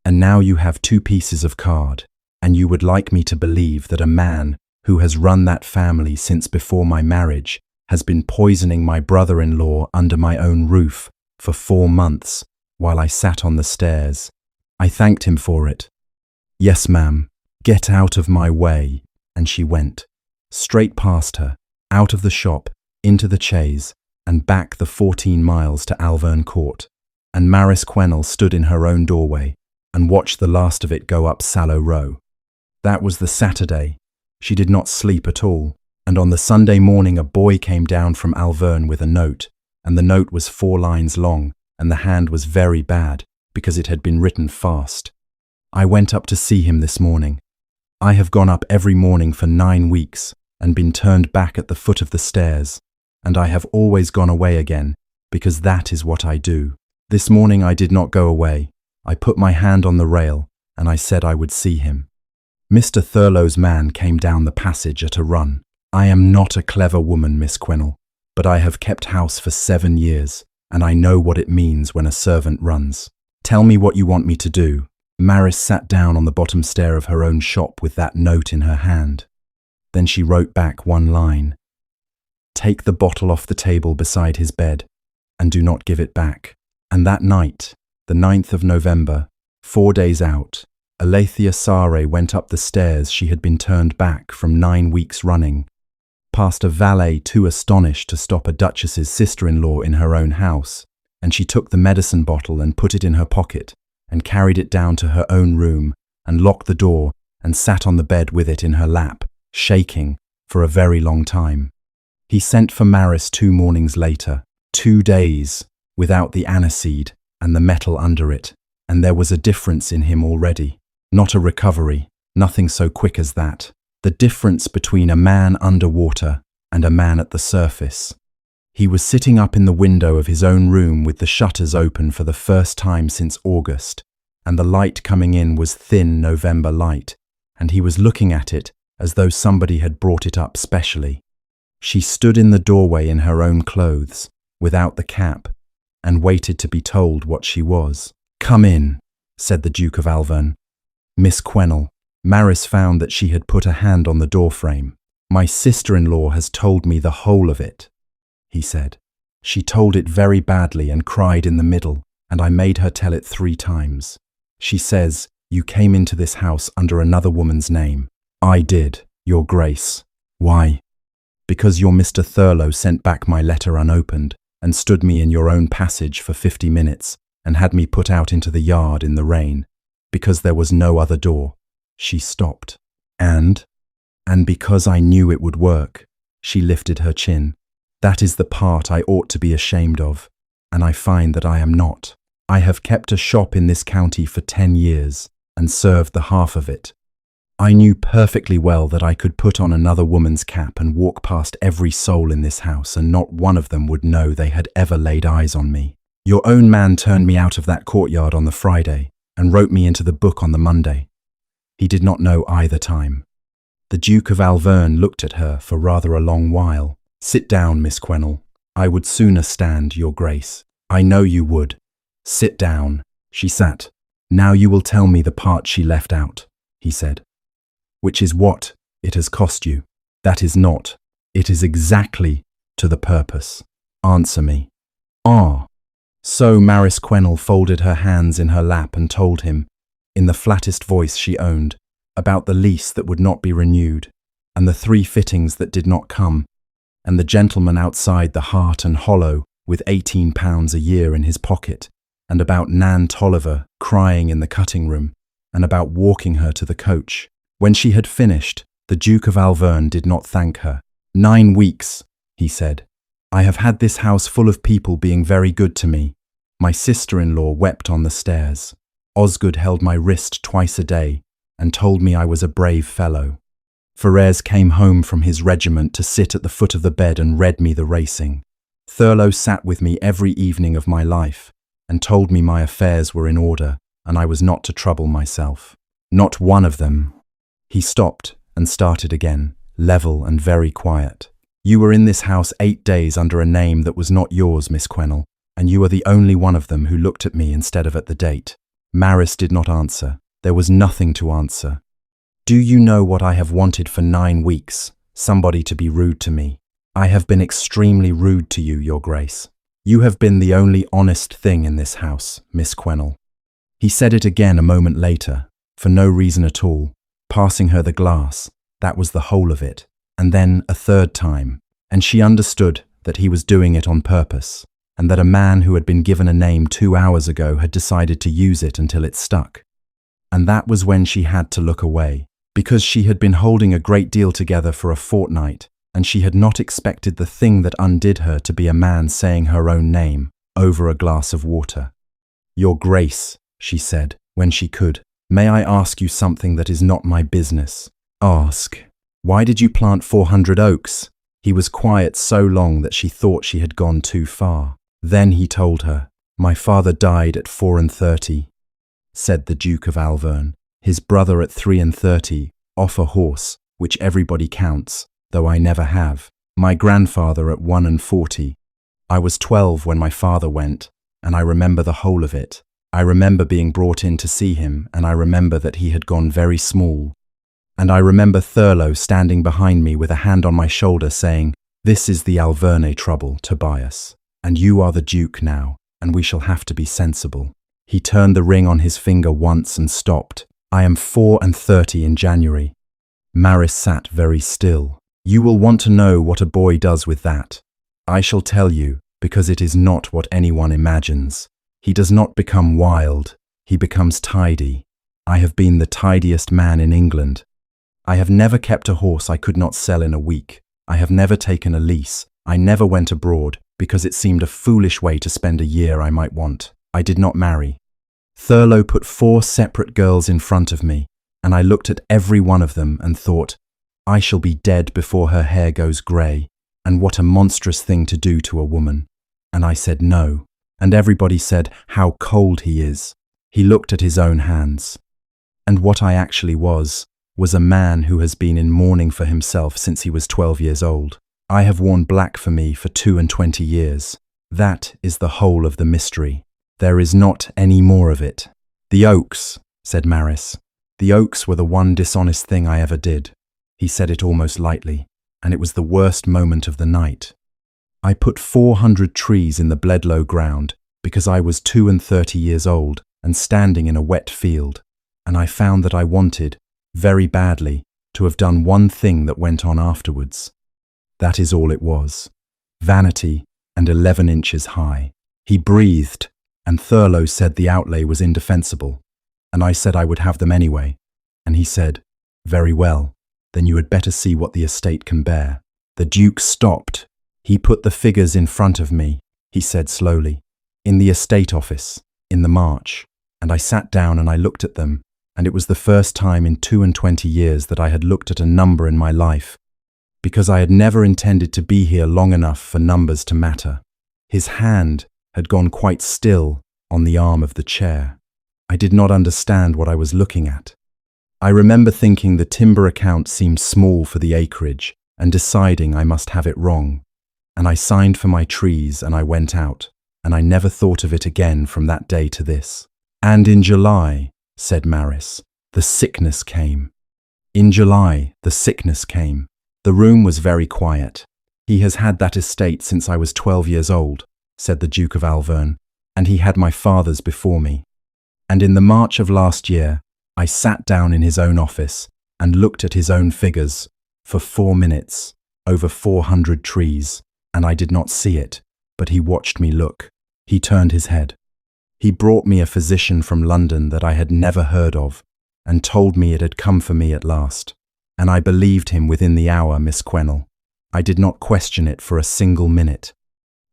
And now you have 2 pieces of card, and you would like me to believe that a man who has run that family since before my marriage has been poisoning my brother-in-law under my own roof for 4 months while I sat on the stairs. I thanked him for it. Yes, ma'am, get out of my way." And she went, straight past her, out of the shop, into the chaise, and back the 14 miles to Alverne Court. And Marris Quennell stood in her own doorway and watched the last of it go up Sallow Row. That was the Saturday. She did not sleep at all. And on the Sunday morning a boy came down from Alverne with a note, and the note was 4 lines long, and the hand was very bad, because it had been written fast. I went up to see him this morning. I have gone up every morning for 9 weeks, and been turned back at the foot of the stairs, and I have always gone away again, because that is what I do. This morning I did not go away. I put my hand on the rail, and I said I would see him. Mr. Thurlow's man came down the passage at a run. I am not a clever woman, Miss Quennell, but I have kept house for 7 years, and I know what it means when a servant runs. Tell me what you want me to do. Marris sat down on the bottom stair of her own shop with that note in her hand. Then she wrote back 1 line. Take the bottle off the table beside his bed, and do not give it back. And that night, the 9th of November, 4 days out, Alethea Sarre went up the stairs she had been turned back from 9 weeks running, past a valet too astonished to stop a duchess's sister-in-law in her own house, and she took the medicine bottle and put it in her pocket, and carried it down to her own room, and locked the door, and sat on the bed with it in her lap, shaking, for a very long time. He sent for Marris 2 mornings later, 2 days, without the aniseed and the metal under it, and there was a difference in him already. Not a recovery, nothing so quick as that. The difference between a man under water and a man at the surface. He was sitting up in the window of his own room with the shutters open for the first time since August, and the light coming in was thin November light, and he was looking at it as though somebody had brought it up specially. She stood in the doorway in her own clothes, without the cap, and waited to be told what she was. "Come in," said the Duke of Alverne. "Miss Quennell." Marris found that she had put a hand on the doorframe. "My sister-in-law has told me the whole of it," he said. "She told it very badly and cried in the middle, and I made her tell it 3 times. She says, you came into this house under another woman's name. I did, Your Grace. Why? Because your Mr. Thurlow sent back my letter unopened, and stood me in your own passage for 50 minutes, and had me put out into the yard in the rain, because there was no other door." She stopped. And because I knew it would work." She lifted her chin. "That is the part I ought to be ashamed of, and I find that I am not. I have kept a shop in this county for 10 years, and served the half of it. I knew perfectly well that I could put on another woman's cap and walk past every soul in this house, and not one of them would know they had ever laid eyes on me. Your own man turned me out of that courtyard on the Friday, and wrote me into the book on the Monday. He did not know either time." The Duke of Alverne looked at her for rather a long while. "Sit down, Miss Quennell. I would sooner stand, Your Grace. I know you would. Sit down." She sat. "Now you will tell me the part she left out," he said. "Which is what it has cost you. That is not. It is exactly to the purpose. Answer me." "Ah." So Marris Quennell folded her hands in her lap and told him, in the flattest voice she owned, about the lease that would not be renewed, and the 3 fittings that did not come, and the gentleman outside the Heart and Hollow with £18 a year in his pocket, and about Nan Tolliver crying in the cutting room, and about walking her to the coach. When she had finished, the Duke of Alverne did not thank her. 9 weeks, he said. I have had this house full of people being very good to me. My sister-in-law wept on the stairs. Osgood held my wrist twice a day and told me I was a brave fellow. Ferrers came home from his regiment to sit at the foot of the bed and read me the racing. Thurlow sat with me every evening of my life and told me my affairs were in order and I was not to trouble myself. Not one of them. He stopped and started again, level and very quiet. You were in this house 8 days under a name that was not yours, Miss Quennell, and you are the only one of them who looked at me instead of at the date. Marris did not answer. There was nothing to answer. Do you know what I have wanted for 9 weeks? Somebody to be rude to me. I have been extremely rude to you, Your Grace. You have been the only honest thing in this house, Miss Quennell. He said it again a moment later, for no reason at all, passing her the glass. That was the whole of it. And then a third time, and she understood that he was doing it on purpose, and that a man who had been given a name 2 hours ago had decided to use it until it stuck. And that was when she had to look away, because she had been holding a great deal together for a fortnight, and she had not expected the thing that undid her to be a man saying her own name over a glass of water. Your Grace, she said, when she could, may I ask you something that is not my business? Ask. Why did you plant 400 oaks? He was quiet so long that she thought she had gone too far. Then he told her, my father died at 34, said the Duke of Alverne, his brother at 33, off a horse, which everybody counts, though I never have, my grandfather at 41. I was 12 when my father went, and I remember the whole of it. I remember being brought in to see him, and I remember that he had gone very small. And I remember Thurlow standing behind me with a hand on my shoulder saying, this is the Alverne trouble, Tobias, and you are the Duke now, and we shall have to be sensible. He turned the ring on his finger once and stopped. I am 34 in January. Marris sat very still. You will want to know what a boy does with that. I shall tell you, because it is not what anyone imagines. He does not become wild, he becomes tidy. I have been the tidiest man in England. I have never kept a horse I could not sell in a week. I have never taken a lease. I never went abroad, because it seemed a foolish way to spend a year I might want. I did not marry. Thurlow put 4 separate girls in front of me, and I looked at every one of them and thought, I shall be dead before her hair goes grey, and what a monstrous thing to do to a woman. And I said no, and everybody said how cold he is. He looked at his own hands. And what I actually was a man who has been in mourning for himself since he was 12 years old. I have worn black for me for 22 years. That is the whole of the mystery. There is not any more of it. The oaks, said Marris. The oaks were the one dishonest thing I ever did. He said it almost lightly, and it was the worst moment of the night. I put 400 trees in the Bledlow ground because I was 32 years old and standing in a wet field, and I found that I wanted, very badly, to have done one thing that went on afterwards. That is all it was. Vanity and 11 inches high. He breathed, and Thurlow said the outlay was indefensible, and I said I would have them anyway, and he said, very well, then you had better see what the estate can bear. The Duke stopped. He put the figures in front of me, he said slowly, in the estate office, in the March, and I sat down and I looked at them, and it was the first time in 22 years that I had looked at a number in my life, because I had never intended to be here long enough for numbers to matter. His hand had gone quite still on the arm of the chair. I did not understand what I was looking at. I remember thinking the timber account seemed small for the acreage and deciding I must have it wrong. And I signed for my trees and I went out, and I never thought of it again from that day to this. And in July, said Marris, the sickness came. In July, the sickness came. The room was very quiet. He has had that estate since I was 12 years old, said the Duke of Alverne, and he had my father's before me. And in the March of last year, I sat down in his own office and looked at his own figures for 4 minutes, over 400 trees, and I did not see it, but he watched me look. He turned his head. He brought me a physician from London that I had never heard of, and told me it had come for me at last. And I believed him within the hour, Miss Quennell. I did not question it for a single minute.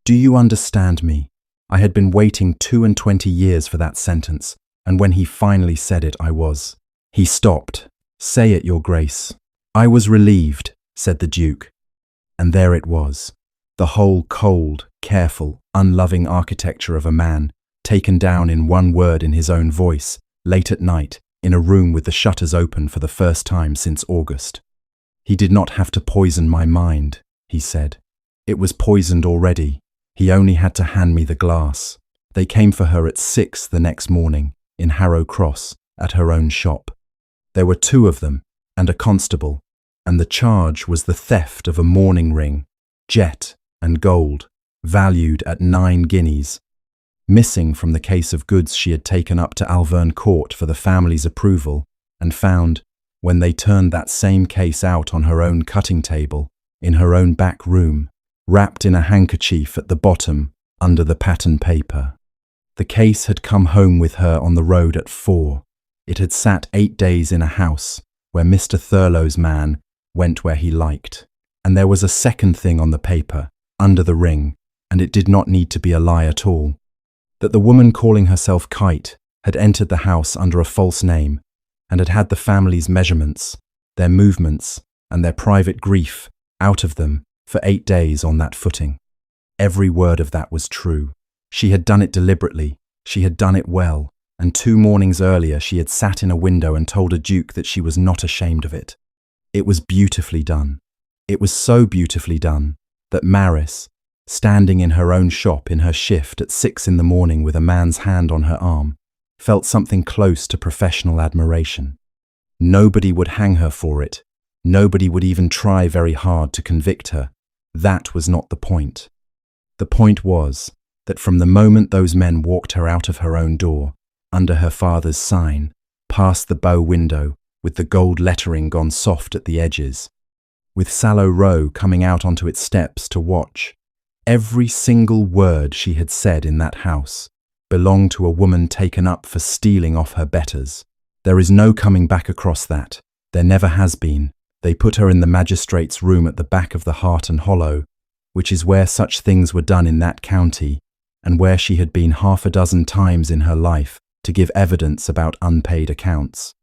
Do you understand me? I had been waiting 22 years for that sentence, and when he finally said it, I was. He stopped. Say it, Your Grace. I was relieved, said the Duke. And there it was. The whole cold, careful, unloving architecture of a man, taken down in one word in his own voice, late at night, in a room with the shutters open for the first time since August. He did not have to poison my mind, he said. It was poisoned already. He only had to hand me the glass. They came for her at 6 the next morning, in Harrow Cross, at her own shop. There were 2 of them, and a constable, and the charge was the theft of a mourning ring, jet and gold, valued at 9 guineas. Missing from the case of goods she had taken up to Alverne Court for the family's approval, and found, when they turned that same case out on her own cutting table, in her own back room, wrapped in a handkerchief at the bottom, under the pattern paper. The case had come home with her on the road at 4. It had sat 8 days in a house, where Mr. Thurlow's man went where he liked. And there was a second thing on the paper, under the ring, and it did not need to be a lie at all. That the woman calling herself Kite had entered the house under a false name, and had had the family's measurements, their movements, and their private grief out of them for 8 days on that footing. Every word of that was true. She had done it deliberately, she had done it well, and 2 mornings earlier she had sat in a window and told a duke that she was not ashamed of it. It was beautifully done. It was so beautifully done that Marris, standing in her own shop in her shift at 6 in the morning with a man's hand on her arm, felt something close to professional admiration. Nobody would hang her for it. Nobody would even try very hard to convict her. That was not the point. The point was that from the moment those men walked her out of her own door, under her father's sign, past the bow window, with the gold lettering gone soft at the edges, with Sallow Row coming out onto its steps to watch, every single word she had said in that house belonged to a woman taken up for stealing off her betters. There is no coming back across that. There never has been. They put her in the magistrate's room at the back of the Heart and Hollow, which is where such things were done in that county, and where she had been 6 times in her life to give evidence about unpaid accounts.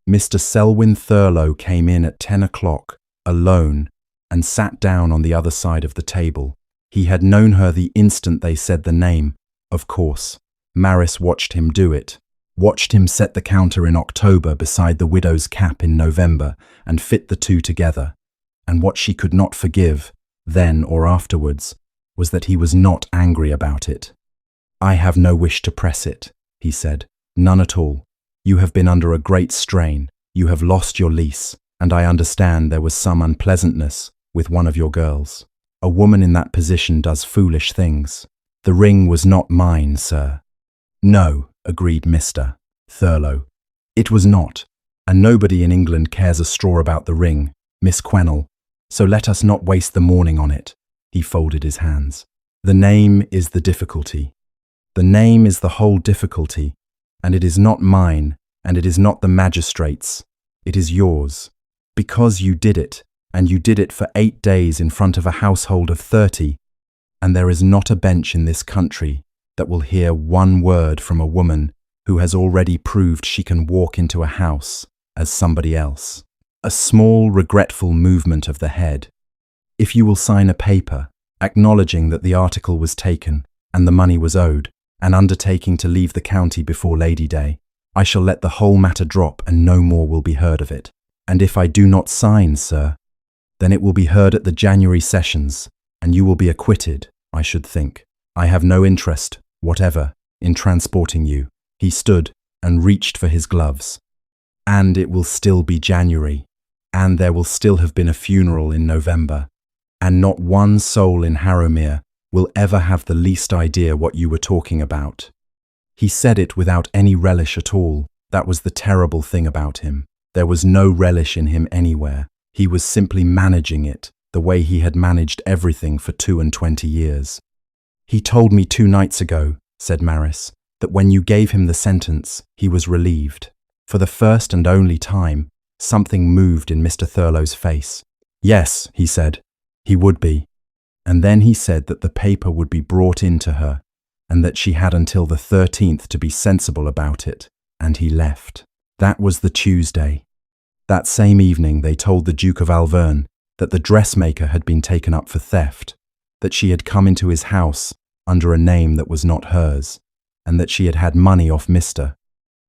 Mr. Selwyn Thurlow came in at 10 o'clock, alone, and sat down on the other side of the table. He had known her the instant they said the name, of course. Marris watched him do it, watched him set the counter in October beside the widow's cap in November and fit the 2 together. And what she could not forgive, then or afterwards, was that he was not angry about it. "I have no wish to press it," he said. "None at all. You have been under a great strain. You have lost your lease, and I understand there was some unpleasantness with one of your girls. A woman in that position does foolish things. The ring was not mine, sir." "No," agreed Mr. Thurlow. "It was not, and nobody in England cares a straw about the ring, Miss Quennell, so let us not waste the morning on it." He folded his hands. "The name is the difficulty. The name is the whole difficulty, and it is not mine, and it is not the magistrate's. It is yours, because you did it, and you did it for 8 days in front of a household of 30, and there is not a bench in this country that will hear one word from a woman who has already proved she can walk into a house as somebody else." A small, regretful movement of the head. "If you will sign a paper, acknowledging that the article was taken and the money was owed, and undertaking to leave the county before Lady Day, I shall let the whole matter drop and no more will be heard of it. And if I do not sign, sir, then it will be heard at the January sessions, and you will be acquitted, I should think. I have no interest, whatever, in transporting you." He stood and reached for his gloves. "And it will still be January, and there will still have been a funeral in November, and not one soul in Harrowmere will ever have the least idea what you were talking about." He said it without any relish at all. That was the terrible thing about him. There was no relish in him anywhere. He was simply managing it, the way he had managed everything for 22 years. "He told me 2 nights ago," said Marris, "that when you gave him the sentence, he was relieved. For the first and only time, something moved in Mr. Thurlow's face. 'Yes,' he said, 'he would be.' And then he said that the paper would be brought in to her, and that she had until the 13th to be sensible about it. and he left. That was the Tuesday. That same evening they told the Duke of Alverne that the dressmaker had been taken up for theft, that she had come into his house under a name that was not hers, and that she had had money off Mr.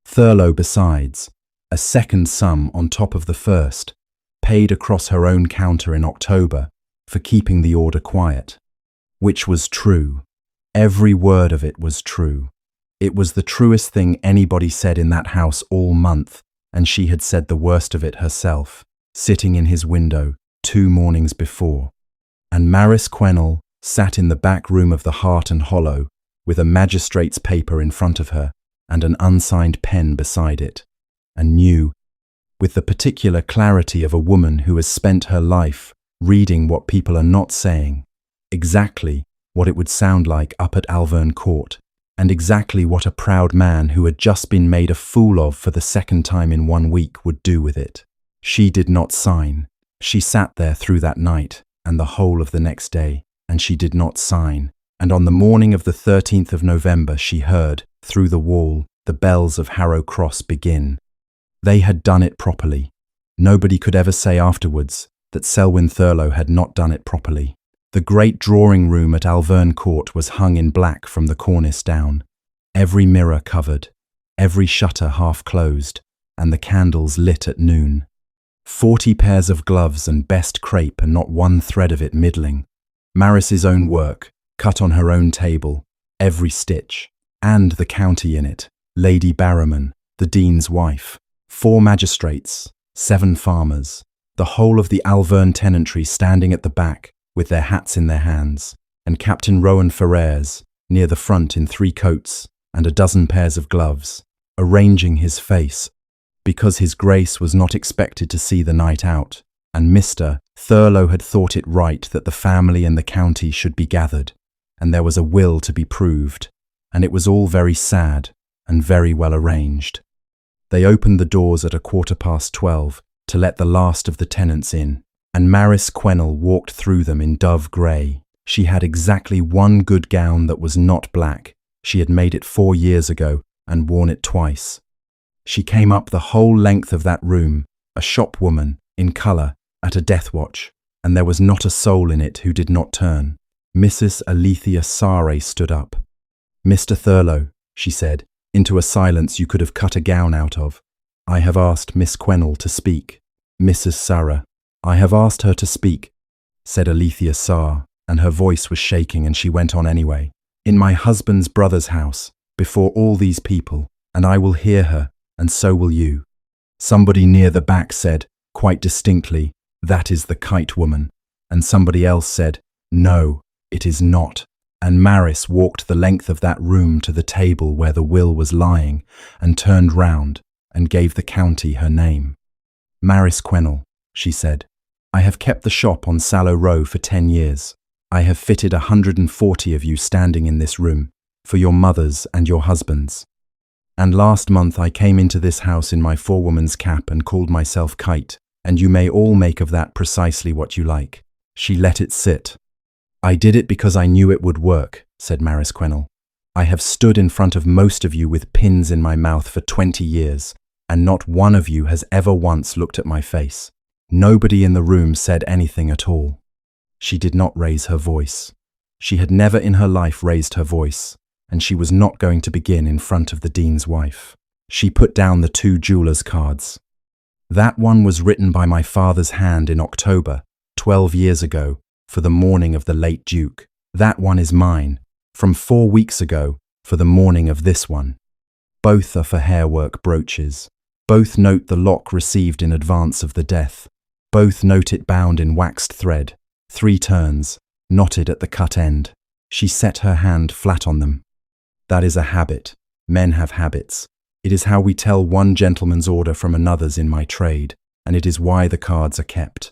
Thurlow besides, a second sum on top of the first, paid across her own counter in October for keeping the order quiet. Which was true. Every word of it was true. It was the truest thing anybody said in that house all month, and she had said the worst of it herself, sitting in his window 2 mornings before. And Marris Quennell sat in the back room of the Heart and Hollow with a magistrate's paper in front of her and an unsigned pen beside it, and knew, with the particular clarity of a woman who has spent her life reading what people are not saying, exactly what it would sound like up at Alverne Court, and exactly what a proud man who had just been made a fool of for the second time in 1 week would do with it. She did not sign. She sat there through that night and the whole of the next day, and she did not sign. And on the morning of the 13th of November she heard, through the wall, the bells of Harrow Cross begin. They had done it properly. Nobody could ever say afterwards that Selwyn Thurlow had not done it properly. The great drawing room at Alverne Court was hung in black from the cornice down, every mirror covered, every shutter half closed, and the candles lit at noon. 40 pairs of gloves and best crepe and not one thread of it middling. Marris's own work, cut on her own table, every stitch, and the county in it, Lady Barrowman, the Dean's wife, 4 magistrates, 7 farmers, the whole of the Alverne tenantry standing at the back with their hats in their hands, and Captain Rowan Ferrers near the front in 3 coats and a dozen pairs of gloves, arranging his face, because his Grace was not expected to see the night out, and Mr. Thurlow had thought it right that the family and the county should be gathered, and there was a will to be proved, and it was all very sad and very well arranged. They opened the doors at 12:15 to let the last of the tenants in, and Marris Quennell walked through them in dove grey. She had exactly 1 good gown that was not black. She had made it 4 years ago and worn it twice. She came up the whole length of that room, a shopwoman, in colour, at a death watch, and there was not a soul in it who did not turn. Mrs. Alethea Sare stood up. "Mr. Thurlow," she said, into a silence you could have cut a gown out of, "I have asked Miss Quennell to speak." "Mrs. Sarah." "I have asked her to speak," said Alethea Sare, and her voice was shaking, and she went on anyway. "In my husband's brother's house, before all these people, and I will hear her, and so will you." Somebody near the back said, quite distinctly, "That is the kite woman," and somebody else said, "No, it is not." And Marris walked the length of that room to the table where the will was lying, and turned round, and gave the county her name. "Marris Quennell," she said, "I have kept the shop on Sallow Row for 10 years. I have fitted 140 of you standing in this room, for your mothers and your husbands. And last month I came into this house in my forewoman's cap and called myself Kite, and you may all make of that precisely what you like." She let it sit. "I did it because I knew it would work," said Marris Quennell. "I have stood in front of most of you with pins in my mouth for 20 years, and not one of you has ever once looked at my face. Nobody in the room said anything at all." She did not raise her voice. She had never in her life raised her voice, and she was not going to begin in front of the Dean's wife. She put down the 2 jewellers' cards. "That one was written by my father's hand in October, 12 years ago, for the mourning of the late Duke. That one is mine, from 4 weeks ago, for the mourning of this one. Both are for hairwork brooches. Both note the lock received in advance of the death. Both note it bound in waxed thread, 3 turns, knotted at the cut end." She set her hand flat on them. "That is a habit. Men have habits. It is how we tell one gentleman's order from another's in my trade, and it is why the cards are kept."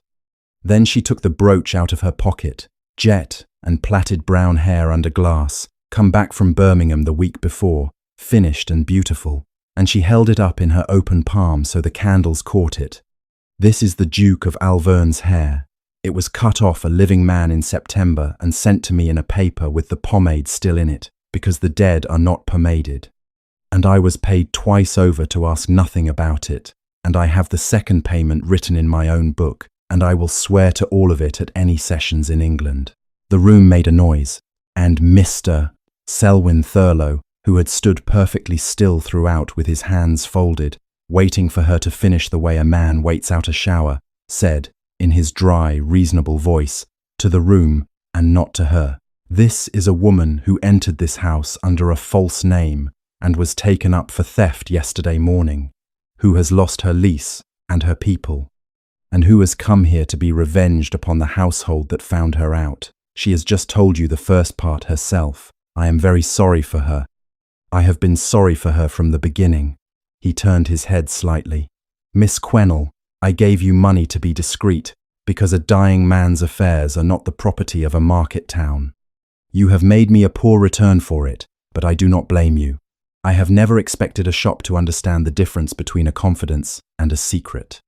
Then she took the brooch out of her pocket, jet and plaited brown hair under glass, come back from Birmingham the week before, finished and beautiful, and she held it up in her open palm so the candles caught it. "This is the Duke of Alverne's hair. It was cut off a living man in September and sent to me in a paper with the pomade still in it, because the dead are not pomaded. and I was paid twice over to ask nothing about it, and I have the second payment written in my own book, and I will swear to all of it at any sessions in England." The room made a noise, and Mr. Selwyn Thurlow, who had stood perfectly still throughout with his hands folded, waiting for her to finish the way a man waits out a shower, said, in his dry, reasonable voice, to the room and not to her, "This is a woman who entered this house under a false name and was taken up for theft yesterday morning, who has lost her lease and her people, and who has come here to be revenged upon the household that found her out. She has just told you the first part herself. I am very sorry for her. I have been sorry for her from the beginning." He turned his head slightly. "Miss Quennell, I gave you money to be discreet, because a dying man's affairs are not the property of a market town. You have made me a poor return for it, but I do not blame you. I have never expected a shop to understand the difference between a confidence and a secret."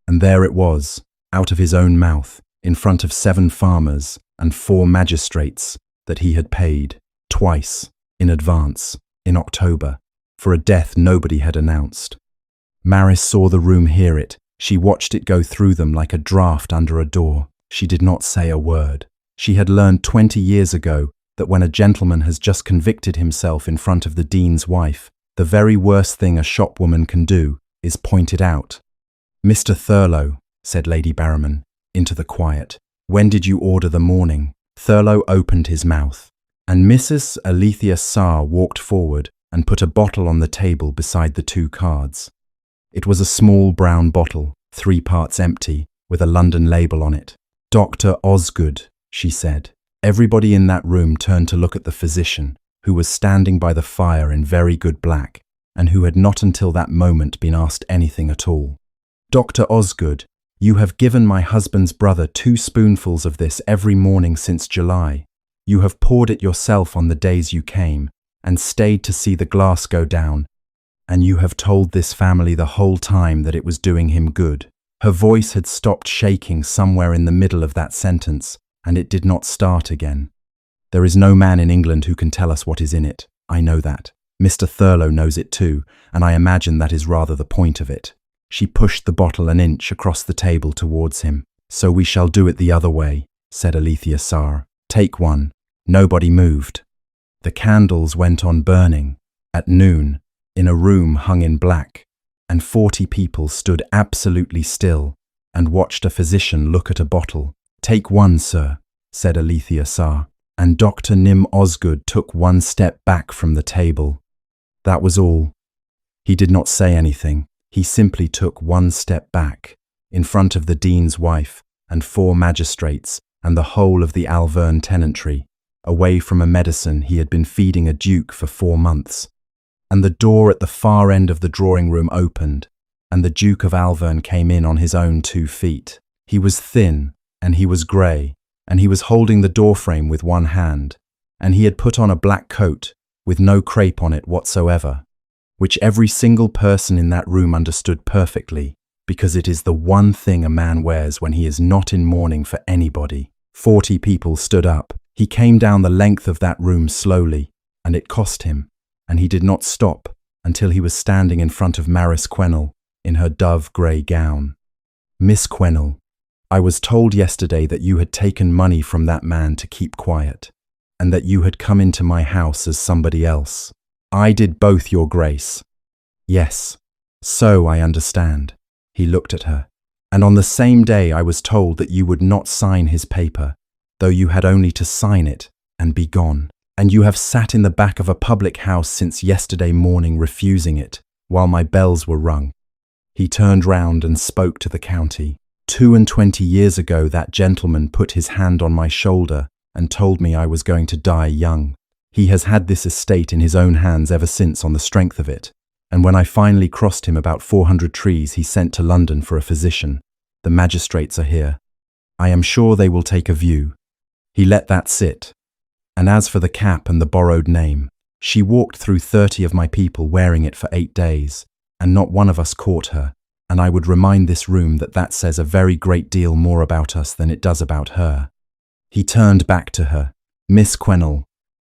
And there it was, out of his own mouth, in front of 7 farmers and 4 magistrates, that he had paid, twice, in advance, in October, for a death nobody had announced. Marris saw the room hear it. She watched it go through them like a draught under a door. She did not say a word. She had learned 20 years ago that when a gentleman has just convicted himself in front of the dean's wife, the very worst thing a shopwoman can do is point it out. "Mr. Thurlow," said Lady Barrowman, into the quiet, "when did you order the mourning?" Thurlow opened his mouth, and Mrs. Alethea Sarr walked forward and put a bottle on the table beside the 2 cards. It was a small brown bottle, 3 parts empty, with a London label on it. "Dr. Osgood," she said. Everybody in that room turned to look at the physician, who was standing by the fire in very good black, and who had not until that moment been asked anything at all. "Dr. Osgood, you have given my husband's brother 2 spoonfuls of this every morning since July. You have poured it yourself on the days you came, and stayed to see the glass go down, and you have told this family the whole time that it was doing him good." Her voice had stopped shaking somewhere in the middle of that sentence, and it did not start again. "There is no man in England who can tell us what is in it. I know that. Mr. Thurlow knows it too, and I imagine that is rather the point of it." She pushed the bottle an inch across the table towards him. "So we shall do it the other way," said Alethea Sarr. "Take one." Nobody moved. The candles went on burning, at noon, in a room hung in black, and 40 people stood absolutely still and watched a physician look at a bottle. "Take one, sir," said Alethea Sarr, and Dr. Nim Osgood took 1 step back from the table. That was all. He did not say anything. He simply took 1 step back, in front of the dean's wife and 4 magistrates and the whole of the Alverne tenantry, away from a medicine he had been feeding a duke for 4 months. And the door at the far end of the drawing room opened, and the Duke of Alverne came in on his own 2 feet. He was thin, and he was grey, and he was holding the doorframe with 1 hand, and he had put on a black coat with no crape on it whatsoever, which every single person in that room understood perfectly, because it is the one thing a man wears when he is not in mourning for anybody. 40 people stood up. He came down the length of that room slowly, and it cost him, and he did not stop until he was standing in front of Marris Quennell in her dove-grey gown. "Miss Quennell, I was told yesterday that you had taken money from that man to keep quiet, and that you had come into my house as somebody else. I did both, your grace." "Yes, so I understand." He looked at her. "And on the same day I was told that you would not sign his paper, though you had only to sign it and be gone. And you have sat in the back of a public house since yesterday morning refusing it, while my bells were rung." He turned round and spoke to the county. 22 years ago that gentleman put his hand on my shoulder and told me I was going to die young. He has had this estate in his own hands ever since on the strength of it, and when I finally crossed him about 400 trees he sent to London for a physician. The magistrates are here. I am sure they will take a view. He let that sit. And as for the cap and the borrowed name, she walked through 30 of my people wearing it for 8 days, and not one of us caught her, and I would remind this room that that says a very great deal more about us than it does about her. He turned back to her. "Miss Quennell,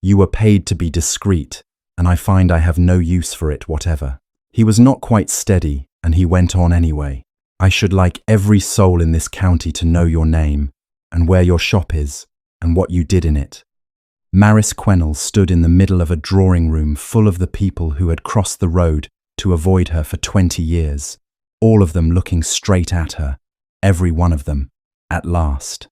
you were paid to be discreet, and I find I have no use for it whatever." He was not quite steady, and he went on anyway. "I should like every soul in this county to know your name, and where your shop is, and what you did in it." Marris Quennell stood in the middle of a drawing room full of the people who had crossed the road to avoid her for 20 years, all of them looking straight at her, every one of them, at last.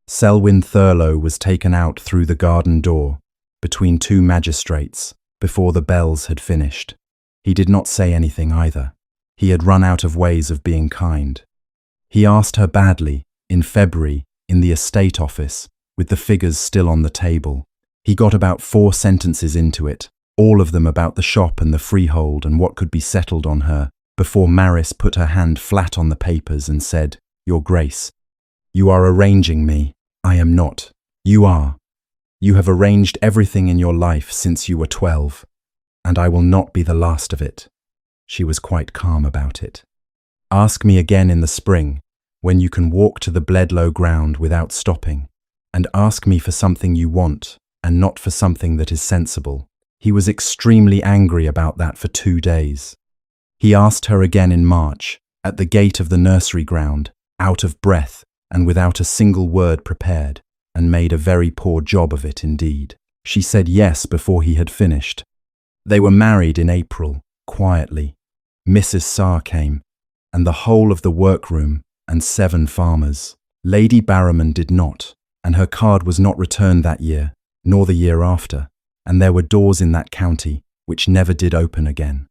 Selwyn Thurlow was taken out through the garden door, between two magistrates, before the bells had finished. He did not say anything either. He had run out of ways of being kind. He asked her badly, in February, in the estate office, with the figures still on the table. He got about 4 sentences into it, all of them about the shop and the freehold and what could be settled on her, before Marris put her hand flat on the papers and said, "Your Grace, you are arranging me. I am not. You are. You have arranged everything in your life since you were 12, and I will not be the last of it." She was quite calm about it. "Ask me again in the spring, when you can walk to the Bledlow ground without stopping, and ask me for something you want, and not for something that is sensible." He was extremely angry about that for 2 days. He asked her again in March, at the gate of the nursery ground, out of breath and without a single word prepared, and made a very poor job of it indeed. She said yes before he had finished. They were married in April, quietly. Mrs. Sarr came, and the whole of the workroom, and 7 farmers. Lady Barrowman did not, and her card was not returned that year, nor the year after, and there were doors in that county which never did open again.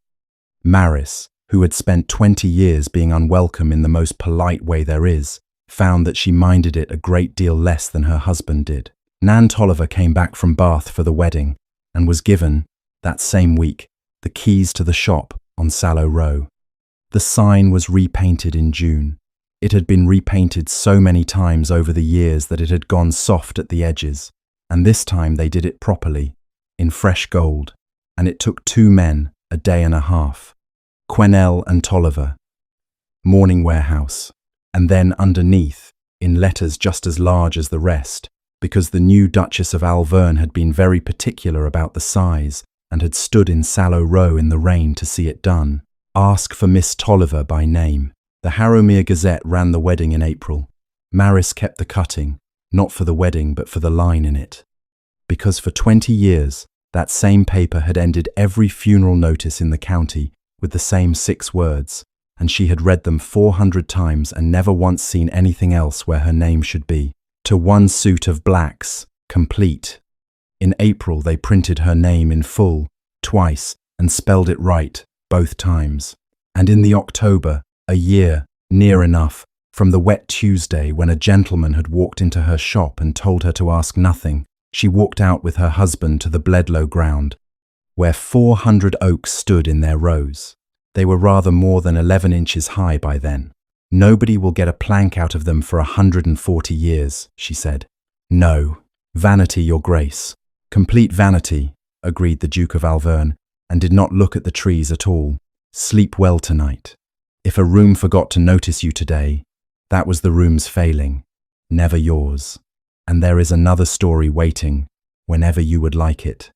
Marris, who had spent 20 years being unwelcome in the most polite way there is, found that she minded it a great deal less than her husband did. Nan Tolliver came back from Bath for the wedding, and was given, that same week, the keys to the shop on Sallow Row. The sign was repainted in June. It had been repainted so many times over the years that it had gone soft at the edges, and this time they did it properly, in fresh gold, and it took 2 men, a day and a half. Quennell and Tolliver. Mourning Warehouse. And then underneath, in letters just as large as the rest, because the new Duchess of Alverne had been very particular about the size and had stood in Sallow Row in the rain to see it done, "Ask for Miss Tolliver by name." The Harrowmere Gazette ran the wedding in April. Marris kept the cutting, not for the wedding but for the line in it. Because for 20 years, that same paper had ended every funeral notice in the county with the same 6 words, and she had read them 400 times and never once seen anything else where her name should be. "To 1 suit of blacks, complete." In April they printed her name in full, twice, and spelled it right, both times. And in the October, a year, near enough, from the wet Tuesday when a gentleman had walked into her shop and told her to ask nothing, she walked out with her husband to the Bledlow ground, where 400 oaks stood in their rows. They were rather more than 11 inches high by then. "Nobody will get a plank out of them for 140 years, she said. "No. Vanity, Your Grace. Complete vanity," agreed the Duke of Alverne, and did not look at the trees at all. "Sleep well tonight. If a room forgot to notice you today, that was the room's failing, never yours. And there is another story waiting, whenever you would like it."